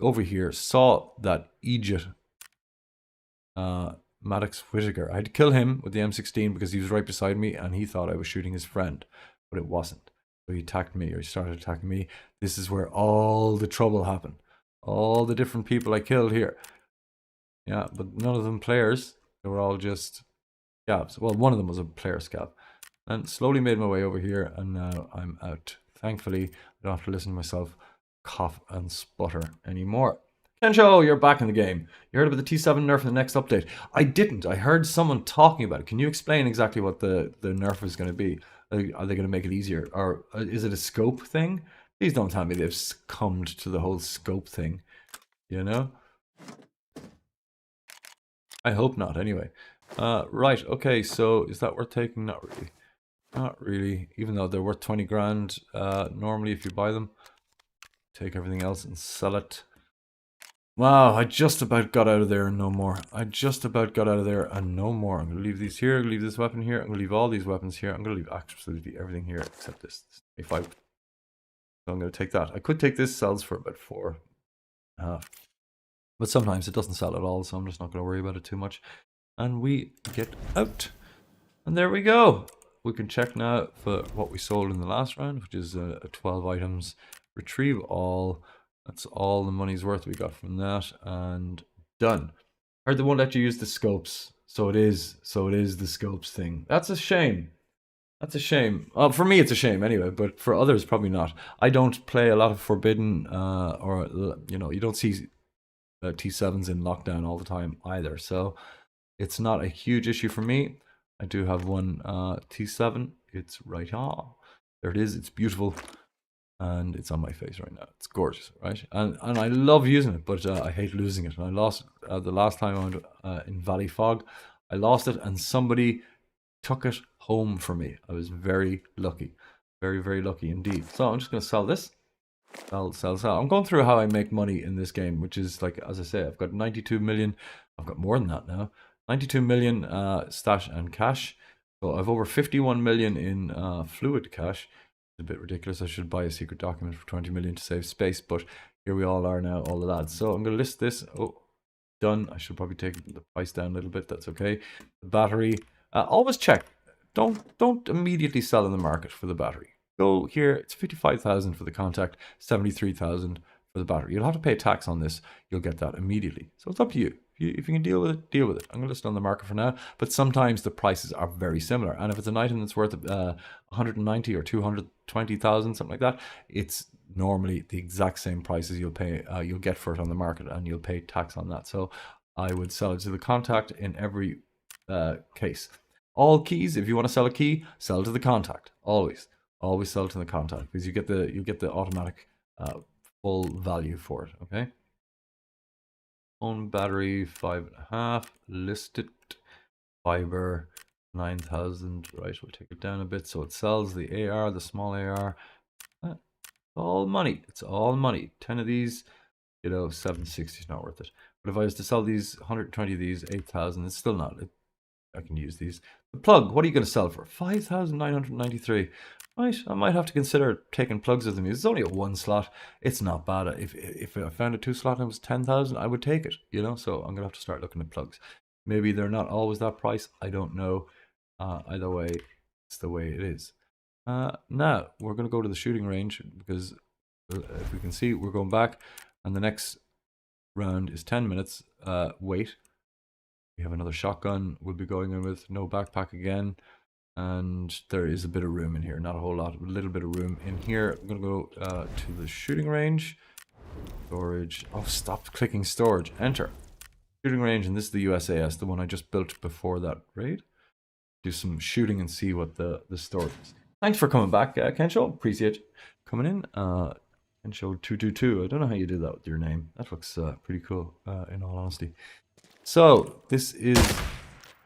Over here, saw that Egypt Maddox Whitaker. I had to kill him with the M16 because he was right beside me and he thought I was shooting his friend, but it wasn't. So he attacked me, or he started attacking me. This is where all the trouble happened. All the different people I killed here. Yeah, but none of them players. They were all just scavs. Well, one of them was a player scav. And slowly made my way over here, and now I'm out. Thankfully, I don't have to listen to myself cough and sputter anymore. Kensho, you're back in the game. You heard about the T7 nerf in the next update. I didn't. I heard someone talking about it. Can you explain exactly what the nerf is going to be? Are they going to make it easier? Or is it a scope thing? Please don't tell me they've succumbed to the whole scope thing, you know? I hope not, anyway. Right, okay, so is that worth taking? Not really. Not really, even though they're worth 20 grand normally if you buy them. Take everything else and sell it. Wow, I just about got out of there and no more. I just about got out of there and no more. I'm going to leave these here, leave this weapon here, I'm going to leave all these weapons here. I'm going to leave absolutely everything here except this. 25. So I'm going to take that. I could take this, sells for about 4.5. But sometimes it doesn't sell at all, so I'm just not going to worry about it too much. And we get out. And there we go. We can check now for what we sold in the last round, which is 12 items. Retrieve all. That's all the money's worth we got from that, and done. Heard they won't let you use the scopes, so it is the scopes thing. That's a shame. That's a shame. For me, it's a shame anyway, but for others, probably not. I don't play a lot of Forbidden, or you know, you don't see T7s in lockdown all the time either, so it's not a huge issue for me. I do have one T7. It's right here. There it is. It's beautiful. And it's on my face right now. It's gorgeous, right? And I love using it, but I hate losing it. And I lost it the last time I went in Valley Fog. I lost it and somebody took it home for me. I was very lucky. Very, very lucky indeed. So I'm just going to sell this. Sell. I'm going through how I make money in this game, which is like, as I say, I've got 92 million. I've got more than that now. 92 million stash and cash. So I've over 51 million in fluid cash. A bit ridiculous. I should buy a secret document for 20 million to save space, but here we all are now, all the lads. So I'm going to list this. Oh, done. I should probably take the price down a little bit. That's okay. The battery. Always check. Don't immediately sell in the market for the battery. Go here. It's 55,000 for the contact, 73,000 for the battery. You'll have to pay tax on this. You'll get that immediately. So it's up to you. If you can deal with it, deal with it. I'm going to list it on the market for now, but sometimes the prices are very similar. And if it's an item that's worth 190 or 220,000, something like that, it's normally the exact same prices you'll pay. You'll get for it on the market, and you'll pay tax on that. So I would sell it to the contact in every case. All keys, if you want to sell a key, sell to the contact. Always sell to the contact, because you get the automatic full value for it. Okay. Phone battery 5.5, listed fiber 9,000. Right, we'll take it down a bit so it sells. The AR, the small AR, all money. It's all money. 10 of these, you know, 760 is not worth it. But if I was to sell these 120 of these, 8,000, it's still not. I can use these. The plug, what are you going to sell for? 5,993. Right, I might have to consider taking plugs with them. It's only a 1 slot. It's not bad. If I found a 2 slot and it was 10,000, I would take it, you know? So I'm going to have to start looking at plugs. Maybe they're not always that price. I don't know. Either way, it's the way it is. Now, we're going to go to the shooting range, because if we can see, we're going back. And the next round is 10 minutes. Wait. We have another shotgun we'll be going in with. No backpack again. And there is a bit of room in here. Not a whole lot, a little bit of room in here. I'm going to go to the shooting range. Storage. Oh, stop clicking storage. Enter. Shooting range, and this is the USAS, the one I just built before that raid. Do some shooting and see what the storage is. Thanks for coming back, Kensho. Appreciate you coming in. Kensho222. I don't know how you did that with your name. That looks pretty cool, in all honesty. So, this is...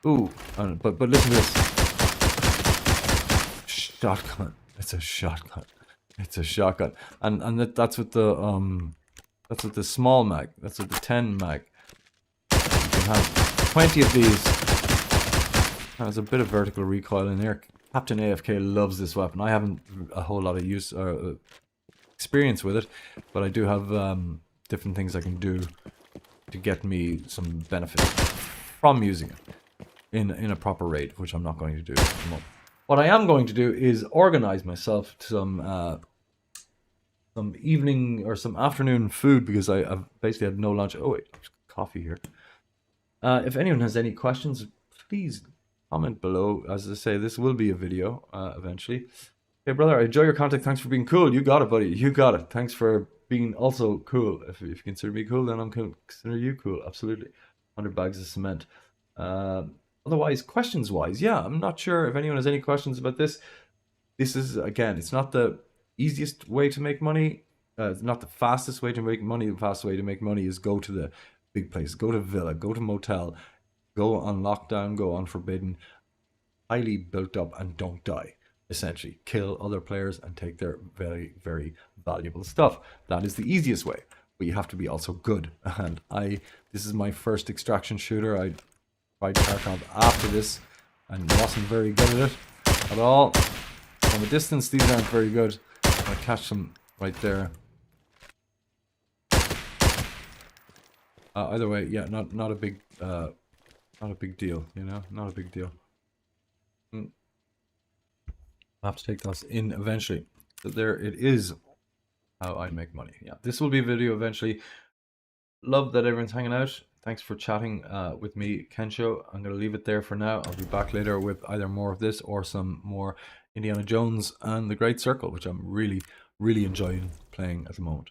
Ooh, but listen to this. Shotgun. It's a shotgun. It's a shotgun. And that's with the small mag. That's with the 10 mag. You can have 20 of these. There's a bit of vertical recoil in there. Captain AFK loves this weapon. I haven't a whole lot of use or experience with it, but I do have different things I can do to get me some benefit from using it in a proper raid, which I'm not going to do at the moment. What I am going to do is organize myself to some evening or some afternoon food, because I've basically had no lunch. Oh wait, there's coffee here. If anyone has any questions, please comment below. As I say, this will be a video eventually. Hey brother, I enjoy your content. Thanks for being cool. You got it, buddy. You got it. Thanks for being also cool. If you consider me cool, then I'm consider you cool. Absolutely. 100 bags of cement. Otherwise, questions wise, yeah, I'm not sure if anyone has any questions about this. This is, again, it's not the easiest way to make money. Not the fastest way to make money. The fastest way to make money is go to the big place, go to villa, go to motel, go on lockdown, go on forbidden, highly built up, and don't die. Essentially, kill other players and take their very, very valuable stuff. That is the easiest way, but you have to be also good. And this is my first extraction shooter. I tried Tarkov after this and wasn't very good at it at all. From a distance, these aren't very good. I catch them right there. Either way, yeah, not a big deal, you know, not a big deal. I'll have to take those in eventually. So there it is, how I make money. Yeah, this will be a video eventually. Love that everyone's hanging out. Thanks for chatting with me, Kensho. I'm going to leave it there for now. I'll be back later with either more of this or some more Indiana Jones and the Great Circle, which I'm really, really enjoying playing at the moment.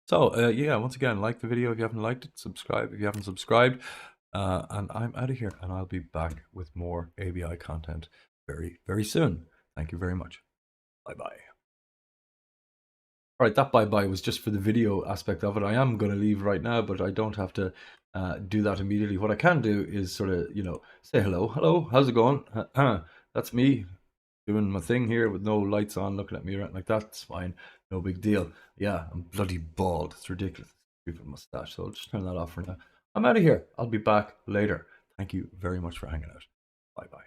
So, yeah, once again, like the video if you haven't liked it, subscribe if you haven't subscribed, and I'm out of here, and I'll be back with more ABI content very, very soon. Thank you very much. Bye-bye. All right, that bye-bye was just for the video aspect of it. I am going to leave right now, but I don't have to do that immediately. What I can do is sort of, you know, say hello. Hello, how's it going? That's me doing my thing here with no lights on, looking at me or anything like that. It's fine. No big deal. Yeah, I'm bloody bald. It's ridiculous. Stupid mustache. So I'll just turn that off for now. I'm out of here. I'll be back later. Thank you very much for hanging out. Bye-bye.